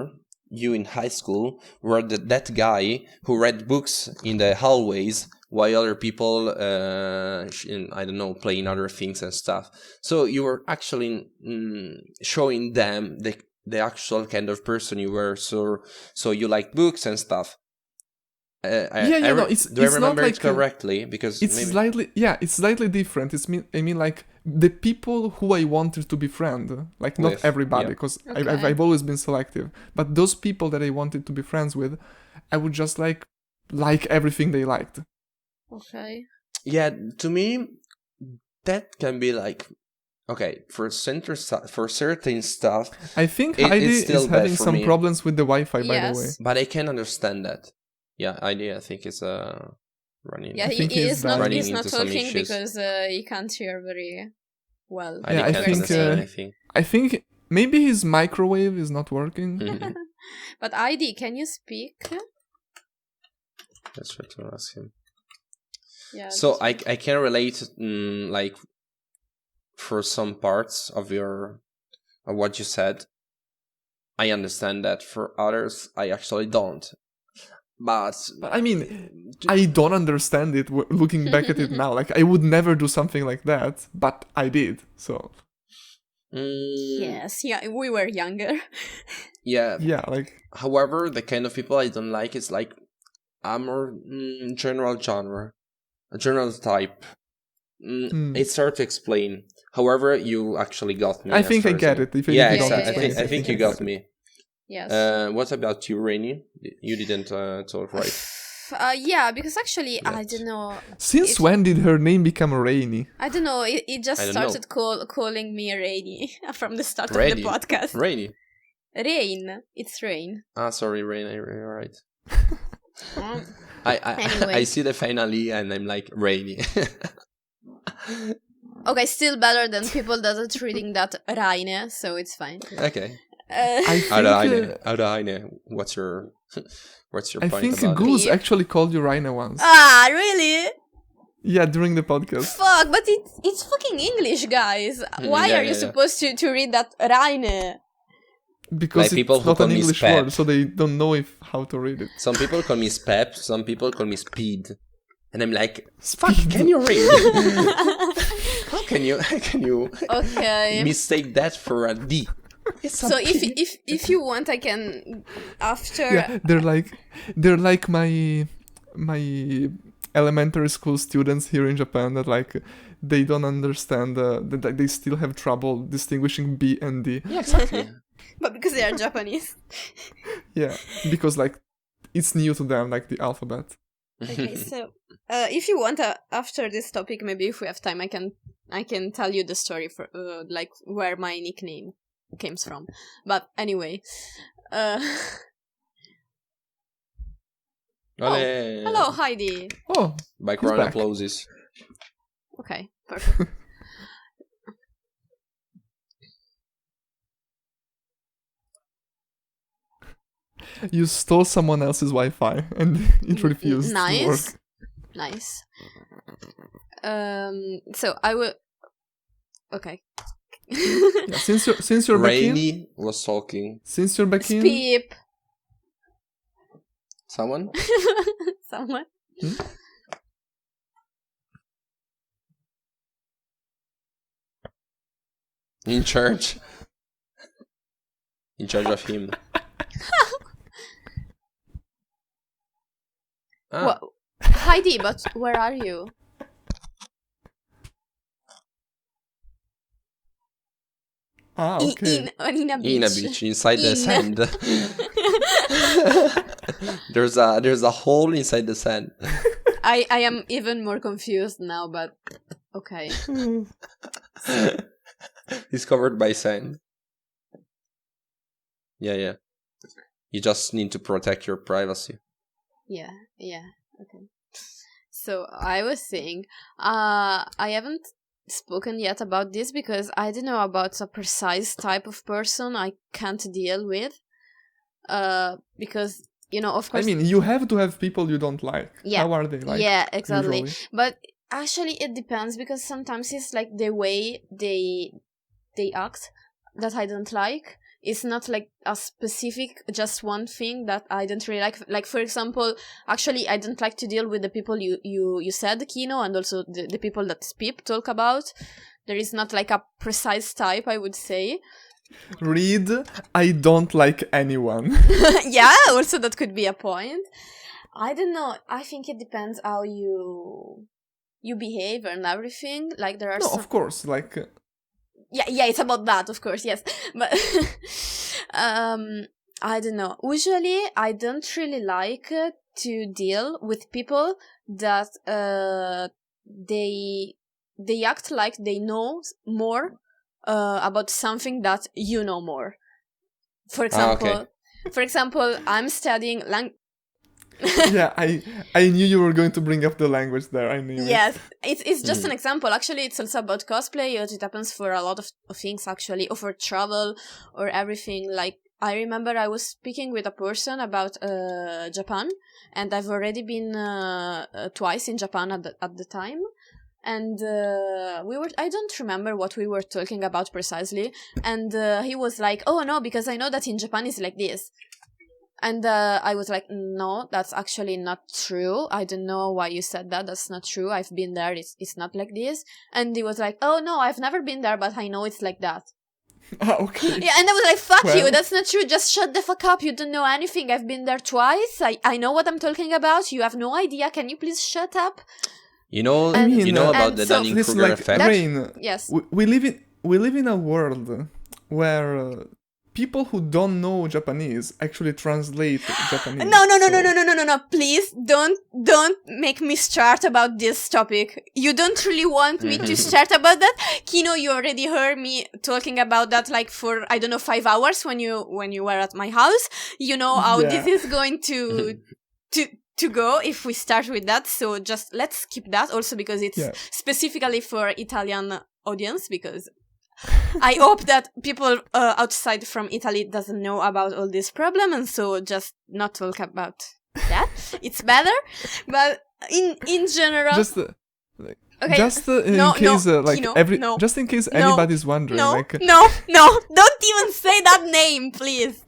you in high school were that guy who read books in the hallways while other people, I don't know, playing other things and stuff. So you were actually showing them the actual kind of person you were. So you like books and stuff. No, it's do I not remember like it correctly? Because it's maybe it's slightly different. I mean like the people who I wanted to befriend, like not With, everybody, yeah. because Okay. I've always been selective, but those people that I wanted to be friends with, I would just like everything they liked. Okay. yeah, to me, that can be like okay for certain stuff. I think It's Heidi still is bad having for some me. problems with the Wi-Fi, by the Yes. way. But I can understand that. Yeah, I think it's running. Yeah, I think he he's is not. running He's not into some talking issues. because he can't hear very well. I Yeah, I can't think, understand anything. I think maybe his microwave is not working. Mhm. But ID, can you speak? Let's try to ask him. Yeah. So that's I can relate like for some parts of what you said. I understand that. For others, I actually don't. But But I mean, I don't understand it looking back at it now. Like, I would never do something like that, but I did. So, Yes, yeah, we were younger. yeah. yeah, like, However, the kind of people I don't like is like a more general genre, a general type. It's hard to explain. However, you actually got me. I as think far I as get it. Even yeah, if you don't exactly. explain I it, think I you think got me. Yes. What about you, Rainy? You didn't talk, right? Yeah, because actually, I Yet. don't know. Since when did her name become Rainy? I don't know. It just I don't know. started calling me Rainy from the start Rainy. of the podcast. Rainy. Rain. It's rain. Ah, sorry, Rainy. You're right. Mm. I Anyway. see the finally, and I'm like Rainy. Okay, still better than people that are reading that Raine, so it's fine. Okay. I think, Aine, what's your I point think about Goose Beep. actually called you Raina once. Really? Yeah, during the podcast. Fuck, but it's fucking English, guys. Why Yeah, are you yeah. supposed to read that Raine? Because Like people it's who not call an me English Spep. word, so they don't know how to read it. Some people call me Spep, some people call me Speed. And I'm like, fuck, Speed. can you read? How can you Okay. mistake that for a D? It's a So P. if you want, I can after. Yeah, they're like my elementary school students here in Japan that like they don't understand that they still have trouble distinguishing B and D. Yeah, exactly. But because they are Japanese. Yeah, because like it's new to them, like the alphabet. Okay, so if you want, after this topic, maybe if we have time, I can tell you the story for like where my nickname came from. But anyway, Ole. hello Heidi. Oh, Background He's back. applauses. Okay, perfect. you stole someone else's Wi-Fi and it refused to Nice, work. nice. So I will. Okay. Yeah, since you're back in, Rainy was talking. since you're back in, Speep. Someone? Someone. In charge. In charge of him. Well, Heidi, but where are you? okay. In a beach. In a beach, inside the In. sand. there's a hole inside the sand. I am even more confused now, but okay. It's covered by sand. Yeah. You just need to protect your privacy. Yeah, okay. So I was saying, I haven't spoken yet about this because I don't know about a precise type of person I can't deal with. Because, of course... I mean, you have to have people you don't like. Yeah. How are they like? Yeah, exactly. Usually? But actually it depends because sometimes it's like the way they act that I don't like. It's not like a specific, just one thing that I don't really like. Like, for example, actually, I don't like to deal with the people you said, Kino, and also the people that Speep talk about. There is not like a precise type, I would say. Read, I don't like anyone. Yeah, also that could be a point. I don't know. I think it depends how you behave and everything. Like, there are No, some... of course, like... Yeah, it's about that, of course, yes. But I don't know. Usually, I don't really like to deal with people that they act like they know more about something that you know more. For example, I'm studying Yeah, I knew you were going to bring up the language there. I knew Yes, it's just an example. Actually, it's also about cosplay. It happens for a lot of things, actually, or for travel or everything. Like, I remember I was speaking with a person about Japan, and I've already been twice in Japan at the time. And I don't remember what we were talking about precisely. And he was like, oh no, because I know that in Japan it's like this. And I was like, no, that's actually not true. I don't know why you said that. That's not true. I've been there. It's not like this. And he was like, oh, no, I've never been there, but I know it's like that. Okay. Yeah, and I was like, fuck Well. you. That's not true. Just shut the fuck up. You don't know anything. I've been there twice. I know what I'm talking about. You have no idea. Can you please shut up? You know, And- you know about and the so- Listen, Dunning-Kruger like, effect? Rain, Yes. we live in a world where people who don't know Japanese actually translate Japanese. No. Please don't make me start about this topic. You don't really want me to start about that. Kino, you already heard me talking about that like for, I don't know, 5 hours when you were at my house. You know how this is going to go if we start with that. So just let's skip that also because it's specifically for Italian audience, because I hope that people outside from Italy doesn't know about all this problem, and so just not talk about that. It's better, but in general, just in case anybody's wondering, don't even say that name, please.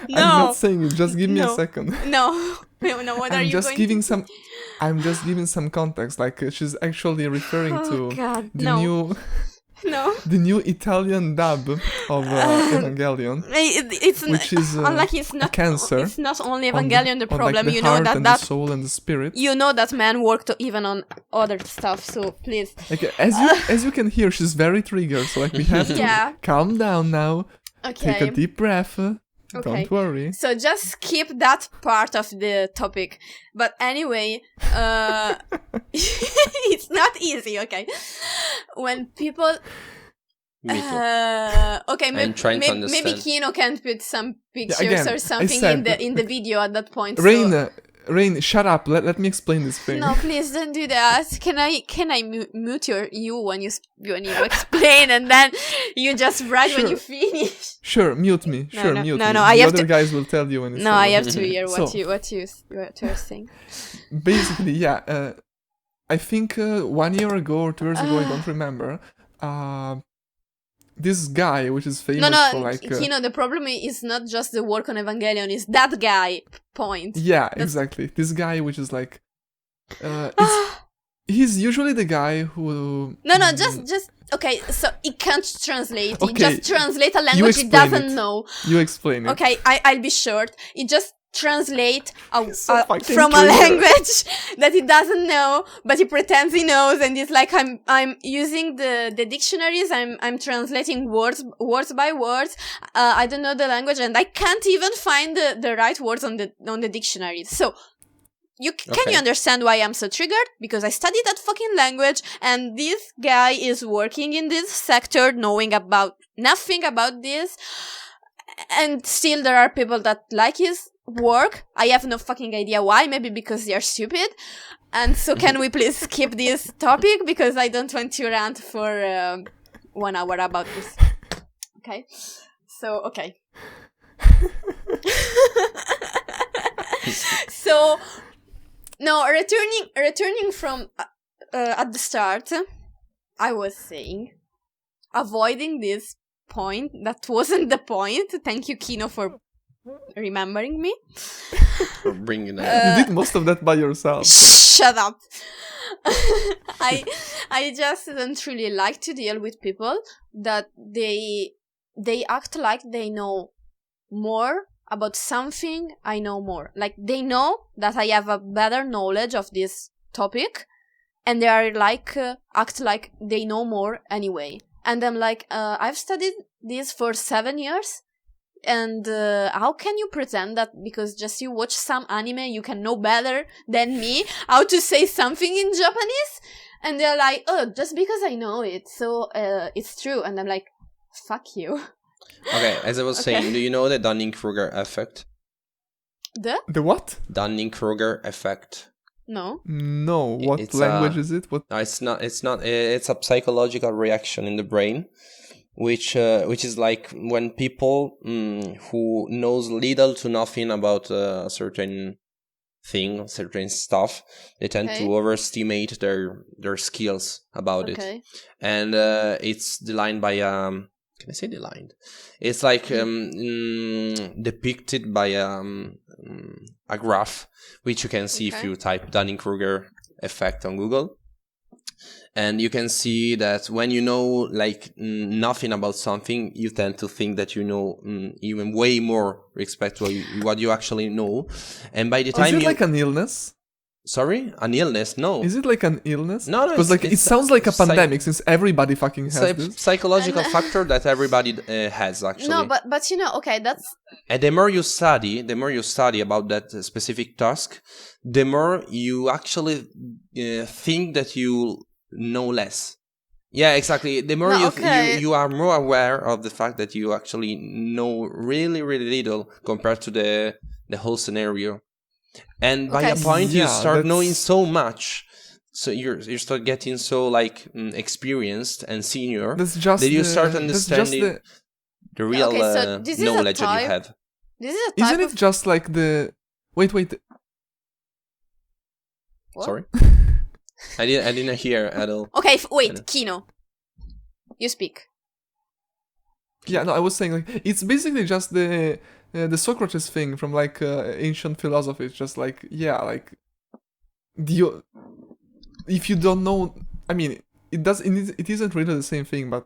No, I'm not saying it. Just give me a second. No. What are you just going giving to some. I'm just giving some context. Like she's actually referring to the new Italian dub of Evangelion. Which is it's not cancer. It's not only Evangelion the problem. The you know heart and that the soul and the spirit. You know that man worked even on other stuff. So please. Okay, as you can hear, she's very triggered. So like we have to calm down now. Okay. Take a deep breath. Don't worry. So just skip that part of the topic. But anyway, it's not easy, okay? When people... okay, maybe Kino can put some pictures or something in the video at that point. Rain, shut up. Let me explain this thing. No, please don't do that. Can I mute you when you explain, and then you just write when you finish? Sure, mute me. Mute me. No, the other guys will tell you when it's over. I have to hear what you're saying. Basically, I think 1 year ago or 2 years ago, I don't remember. This guy, which is famous for like... Kino, the problem is not just the work on Evangelion, it's that guy, point. Yeah, exactly. This guy, which is like... he's usually the guy who... No, just... Okay, so he can't translate. He just translate a language he doesn't know. You explain it. Okay, I'll be short. He just translate from a language that he doesn't know, but he pretends he knows, and it's like I'm using the dictionaries. I'm translating words by words. I don't know the language, and I can't even find the right words on the dictionary. So. Can you understand why I'm so triggered? Because I studied that fucking language, and this guy is working in this sector knowing nothing about this, and still there are people that like his work. I have no fucking idea why. Maybe because they are stupid. And so can we please skip this topic, because I don't want to rant for 1 hour about this. Okay? So, okay. So... No, returning from at the start, I was saying, avoiding this point that wasn't the point. Thank you, Kino, for remembering me. For bringing that. You did most of that by yourself. Shut up. I just don't really like to deal with people that they act like they know more about something I know more. Like, they know that I have a better knowledge of this topic, and they are like, act like they know more anyway. And I'm like, I've studied this for 7 years, and how can you pretend that because just you watch some anime, you can know better than me how to say something in Japanese? And they're like, oh, just because I know it, so it's true. And I'm like, fuck you. Okay, as I was saying, do you know the Dunning-Kruger effect? The what? Dunning-Kruger effect. No. What language is it? What? No, it's not. It's a psychological reaction in the brain, which is like when people who knows little to nothing about a certain thing, certain stuff, they tend to overestimate their skills about it. And it's defined by can I say the line? It's like depicted by a graph, which you can see if you type Dunning-Kruger effect on Google. And you can see that when you know like nothing about something, you tend to think that you know even way more respect to what you actually know. And by the time is it like an illness? Sorry, an illness? No. Is it like an illness? No, Because like it sounds like a pandemic since everybody fucking It's has a this. psychological factor that everybody has actually. No, but you know, okay, that's And the more you study about that specific task, the more you actually think that you know less. Yeah, exactly. The more you are more aware of the fact that you actually know really, really little compared to the whole scenario. And by a point, you start knowing so much. So you start getting so like experienced and senior that you start understanding the real knowledge that you have. This is a type Isn't it just like the... Wait. What? Sorry? I didn't hear at all. Okay, wait, Kino. You speak. Yeah, no, I was saying like it's basically just the Socrates thing from like ancient philosophy. It's just like if you don't know, I mean, it isn't really the same thing, but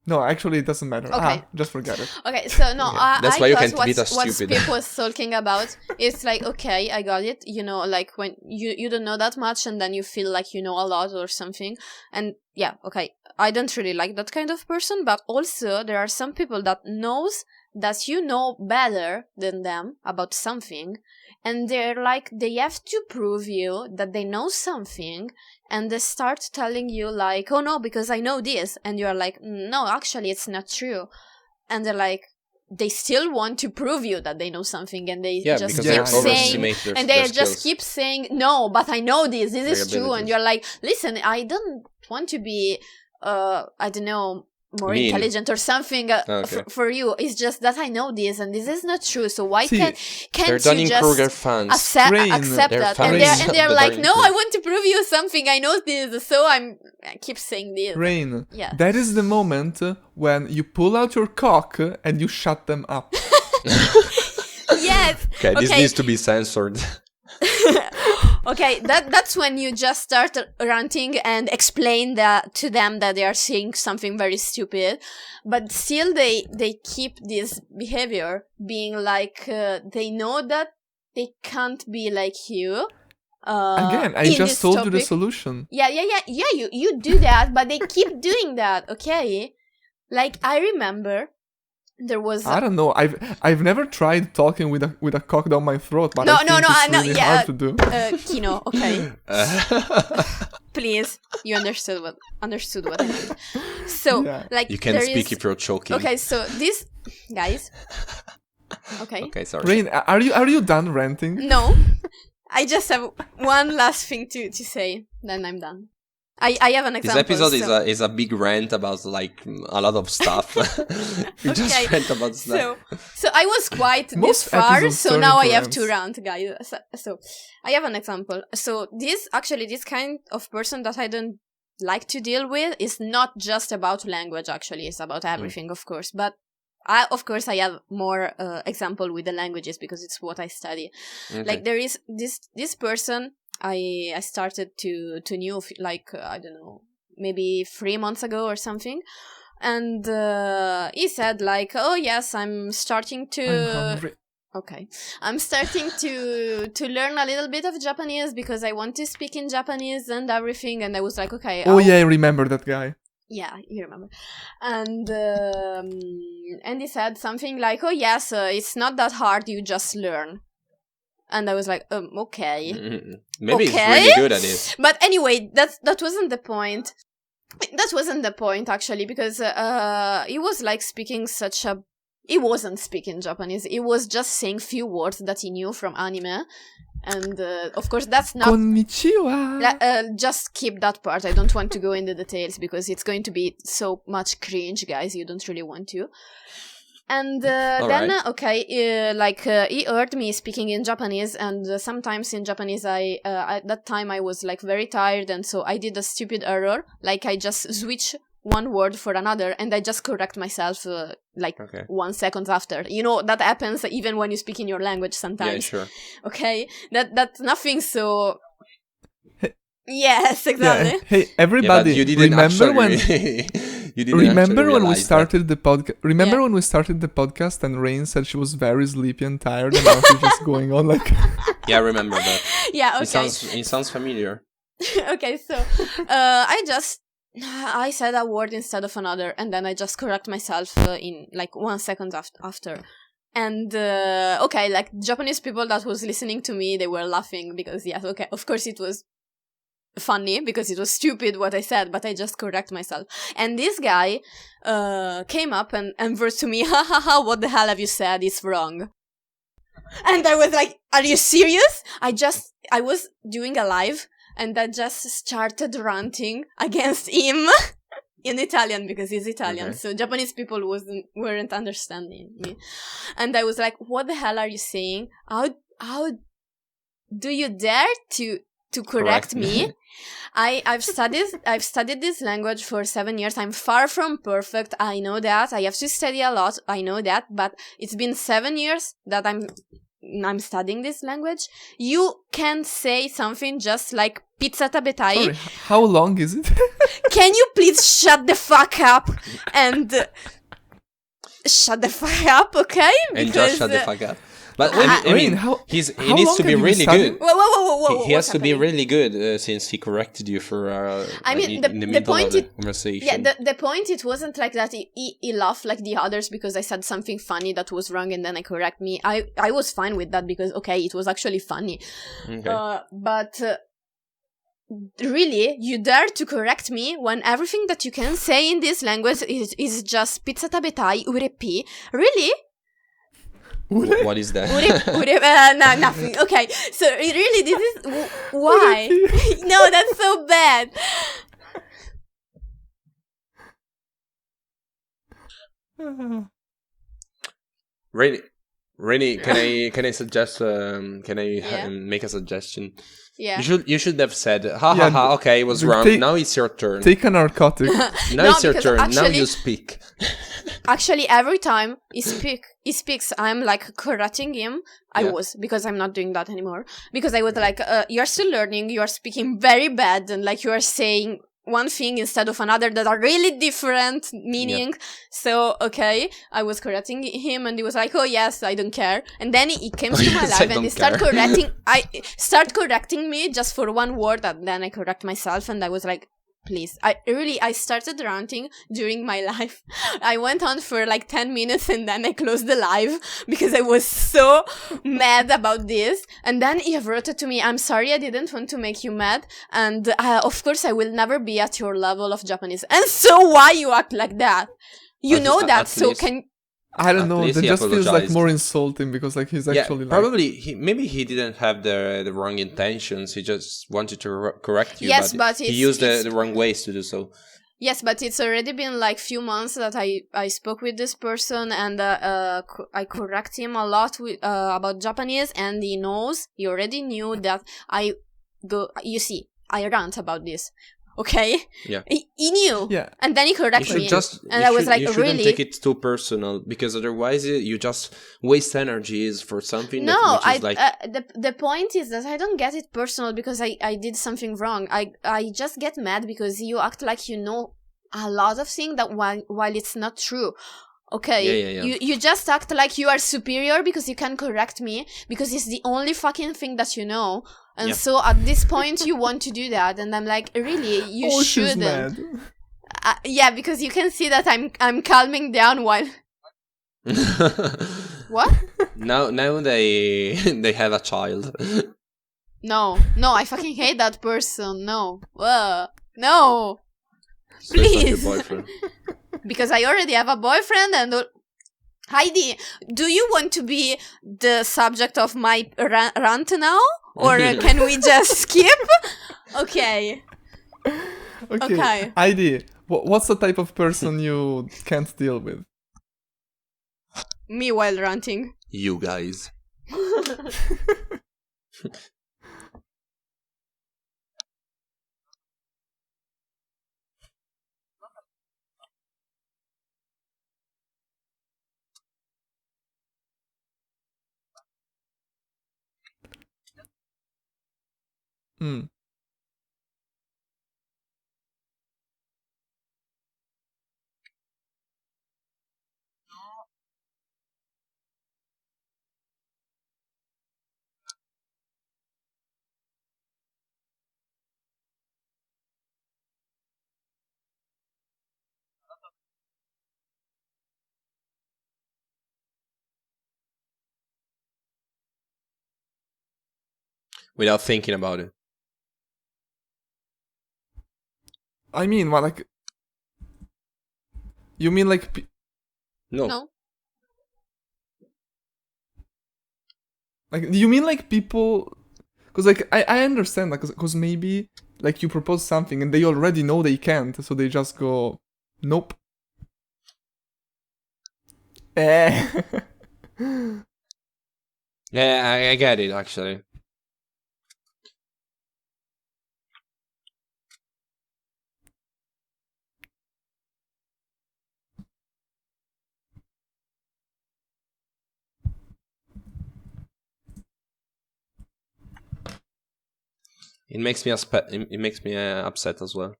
no, actually it doesn't matter. Okay. Just forget it. Okay, so no, That's I why you got can't beat us what stupid. Pip was talking about. It's like, okay, I got it. You know, like when you don't know that much and then you feel like you know a lot or something. And yeah, okay, I don't really like that kind of person, but also there are some people that knows that you know better than them about something, and they're like, they have to prove you that they know something, and they start telling you like, oh no, because I know this, and you're like, no, actually it's not true. And they're like, they still want to prove you that they know something, and they just keep saying, and they just keep saying, no, but I know this is true, and you're like, listen, I don't want to be I don't know, more intelligent or something for you. It's just that I know this and this is not true, so why can't you just accept that? And they're like, no, I want to prove you something, I know this, so I keep saying this. Rain, that is the moment when you pull out your cock and you shut them up. Yes. Okay, this needs to be censored. Okay, that's when you just start ranting and explain that to them that they are saying something very stupid, but still they keep this behavior, being like they know that they can't be like you. Again, I just told you the solution. Yeah. You do that, but they keep doing that. Okay, like I remember. There was I don't know. I've never tried talking with a cock down my throat, but I think it's really hard to do. Kino, okay. Please, you understood what I meant. So, like, you can't speak if you're choking. Okay, so this guys. Okay. Okay, sorry. Rain, are you done ranting? No, I just have one last thing to say. Then I'm done. I have an example. This episode is a big rant about like a lot of stuff. We just rant about stuff. So I was quite this far, so now I have to rant, guys. So I have an example. So this kind of person that I don't like to deal with is not just about language. Actually, it's about everything, of course. But I have more example with the languages because it's what I study. Okay. Like there is this person. I started to know, like, I don't know, maybe 3 months ago or something. And he said like, oh yes, I'm starting to... I'm starting to learn a little bit of Japanese because I want to speak in Japanese and everything. And I was like, okay. I remember that guy. Yeah, you remember. And he said something like, oh yes, it's not that hard, you just learn. And I was like, okay. Maybe he's really good at it. But anyway, that wasn't the point. That wasn't the point, actually, because he was like speaking he wasn't speaking Japanese. He was just saying few words that he knew from anime. And of course, that's not... Konnichiwa! Just keep that part. I don't want to go into details because it's going to be so much cringe, guys. You don't really want to. And then, he heard me speaking in Japanese, and sometimes in Japanese, at that time I was like very tired, and so I did a stupid error, like I just switch one word for another, and I just correct myself 1 second after. You know, that happens even when you speak in your language sometimes. Yeah, sure. Okay, that's nothing so... Yes, exactly. Yeah. Hey, Yeah, but everybody, you didn't remember actually when you didn't actually when we realize that. started the podcast? Remember Yeah. when we started the podcast and Rain said she was very sleepy and tired, and now she's just going on like. Yeah, I remember that. Yeah, It okay. sounds familiar. Okay, so I said a word instead of another, and then I just correct myself in like 1 second after. And okay, like Japanese people that was listening to me, they were laughing because yes, okay, of course it was funny because it was stupid what I said, but I just correct myself. And this guy came up and versed to me, ha ha ha, what the hell have you said? It's wrong. And I was like, are you serious? I was doing a live and I just started ranting against him in Italian because he's Italian. Okay. So Japanese people weren't understanding me. And I was like, what the hell are you saying? How do you dare to correct me? I've studied this language for 7 years. I'm far from perfect. I know that. I have to study a lot. I know that. But it's been 7 years that I'm studying this language. You can say something just like pizza tabetai. Sorry, how long is it? Can you please shut the fuck up and shut the fuck up, okay? And just shut the fuck up. But Wait, I mean, how he how needs long to be have you been really studying? good. Whoa, He has what's to be happening? really good since he corrected you for I mean, in the middle of the conversation. Yeah, the point, it wasn't like that he laughed like the others because I said something funny that was wrong and then I correct me. I was fine with that because, okay, it was actually funny. Okay. But really, you dare to correct me when everything that you can say in this language is just pizza tabetai, urepi? Really? What is that? No, nothing. Okay, so really, this is why? No, that's so bad. Rainy, can I suggest? Can I Yeah. make a suggestion? Yeah. You should have said, ha Yeah, ha ha. Okay, it was wrong. Now it's your turn. Take a narcotic. Now No, it's your because turn. Now actually- you speak. Actually, every time he speaks, I'm like correcting him. I Yeah. was, because I'm not doing that anymore. Because I was like, you're still learning. You are speaking very bad, and like you are saying one thing instead of another that are really different meaning. So okay, I was correcting him, and he was like, "Oh yes, I don't care." And then he came Oh, to my yes, I live and don't he started care. correcting. I start correcting me just for one word, and then I correct myself, and I was like, please. I started ranting during my live. I went on for like 10 minutes and then I closed the live because I was so mad about this. And then he wrote it to me, I'm sorry, I didn't want to make you mad. And of course I will never be at your level of Japanese. And so why you act like that? You know that, at so least- can... I don't At know. least That he just feels like apologized. more insulting because like he's actually like. probably maybe he didn't have the wrong intentions. He just wanted to correct you. Yes, but but he it's- used it's- the wrong ways to do so. Yes, but it's already been like few months that I spoke with this person and I correct him a lot about Japanese, and he already knew that you see, I rant about this. Okay? Yeah. He knew. Yeah. And then he You corrected should me. just And I was like, you shouldn't really? take it too personal, because otherwise you just waste energies for something No, which is like the point is that I don't get it personal because I did something wrong. I just get mad because you act like you know a lot of things that while it's not true. Okay, Yeah. You just act like you are superior because you can correct me because it's the only fucking thing that you know. And Yeah. so at this point you want to do that, and I'm like, really, you Oh, she's shouldn't. mad. Yeah, because you can see that I'm calming down while what? now they have a child. No, I fucking hate that person. No, no. So it's not Please. your boyfriend. Because I already have a boyfriend and... Heidi, do you want to be the subject of my rant now? Or can we just skip? Okay. Okay. ID. What's the type of person you can't deal with? Me while ranting. You guys. Hmm. without thinking about it. I mean, what, like... You mean like... No. Like, do you mean like people... Because like, I understand, like, because maybe like you propose something and they already know they can't, so they just go, nope. Eh. Yeah, I get it, actually. It makes me upset as well.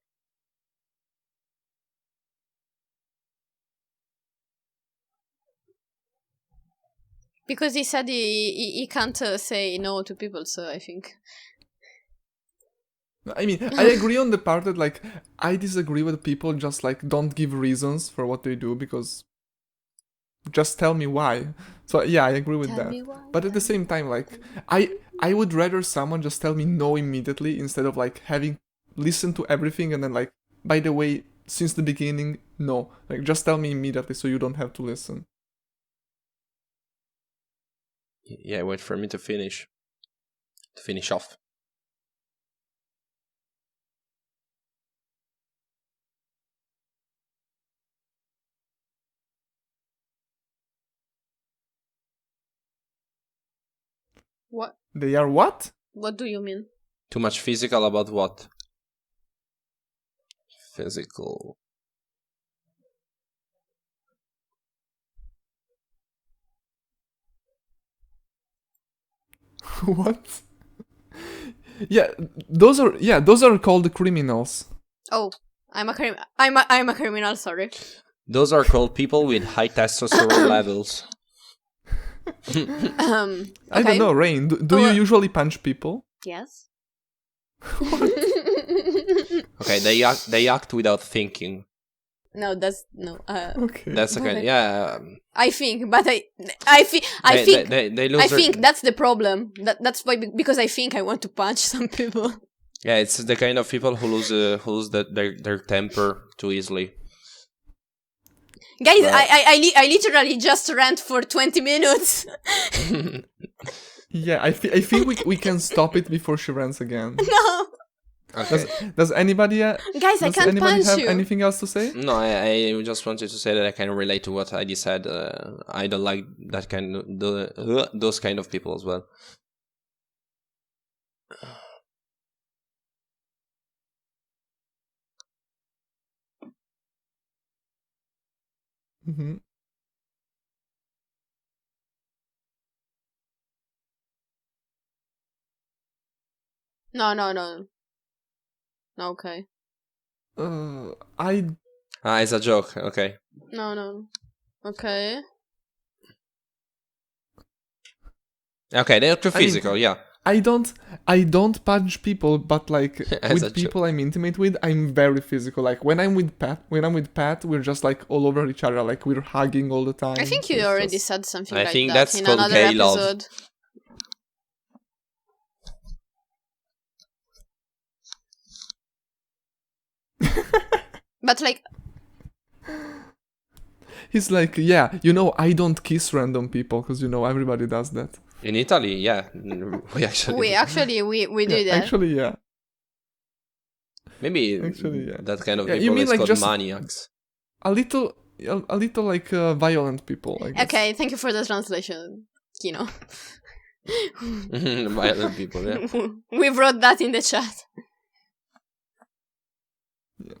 Because he said he can't say no to people, so I think. I mean, I agree on the part that like I disagree with people just like don't give reasons for what they do because just tell me why. So yeah, I agree with that. But at the same time, like I would rather someone just tell me no immediately instead of like having listened to everything and then like, by the way, since the beginning, no. Like just tell me immediately so you don't have to listen. Yeah, wait for me to finish. To finish off. What? They are what? What do you mean? Too much physical about what? Physical. What? Yeah, those are called criminals. Oh, I'm a criminal. Sorry. Those are called people with high testosterone levels. I don't know, Rain. Do you usually punch people? Yes. Okay, they act without thinking. No, that's no. Okay. That's okay. Yeah. I think, but I think they lose I their, think that's the problem. That's why, because I think I want to punch some people. Yeah, it's the kind of people who lose their temper too easily. Guys, I literally just rant for 20 minutes. Yeah, I think we can stop it before she rants again. No. Okay. Does anybody Guys, I does can't anybody punch have you. anything else to say? No, I just wanted to say that I can relate to what Heidi said. I don't like that those kind of people as well. Mm-hmm. No. Okay. It's a joke. Okay. No. Okay. Okay, they're too physical. Yeah. I don't punch people, but like with people I'm intimate with, I'm very physical. Like when I'm with Pat, we're just like all over each other, like we're hugging all the time. I think you already said something like that. I think that's called another gay episode. love. But like, he's like, yeah, I don't kiss random people because everybody does that. In Italy, yeah, we do that. Actually, yeah. Maybe actually, yeah. That kind of you people mean is like called just maniacs. A little like violent people. I guess. Okay, thank you for the translation, Kino. Violent people, yeah. We wrote that in the chat. Yeah.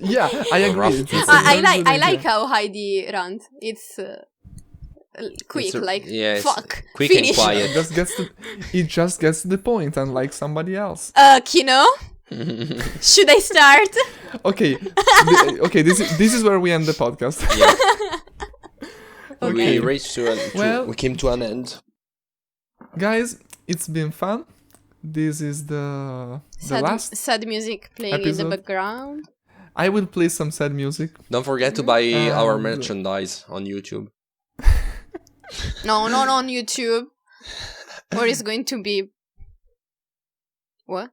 Yeah, I agree. I like how Heidi runs. It's quick, fuck. Quick finish. and quiet. It just gets to the point, unlike somebody else. Kino, should I start? Okay, okay. This is where we end the podcast. Yeah. Okay. We came to an end. Guys, it's been fun. This is the last sad music playing episode. in the background. I will play some sad music. Don't forget to buy our merchandise on YouTube. No, not on YouTube. Or it's going to be... What?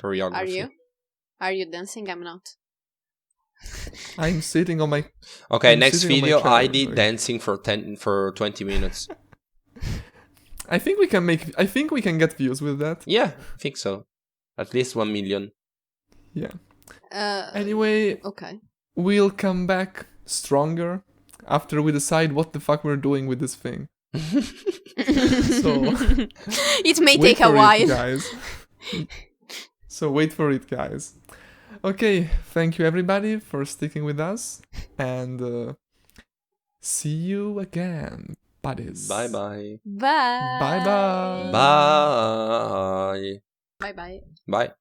Choreography. Are you dancing? I'm not. I'm sitting on my. Okay, I'm next sitting on my video, chair, Heidi like- dancing for 20 minutes. I think we can make. I think we can get views with that. Yeah, I think so. At least 1 million. Yeah. Anyway, Okay. we'll come back stronger after we decide what the fuck we're doing with this thing. So It may wait take a for it, while. guys. So wait for it, guys. Okay, thank you everybody for sticking with us, and see you again, buddies. Bye-bye. Bye. Bye-bye. Bye. Bye bye. Bye.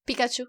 Pikachu.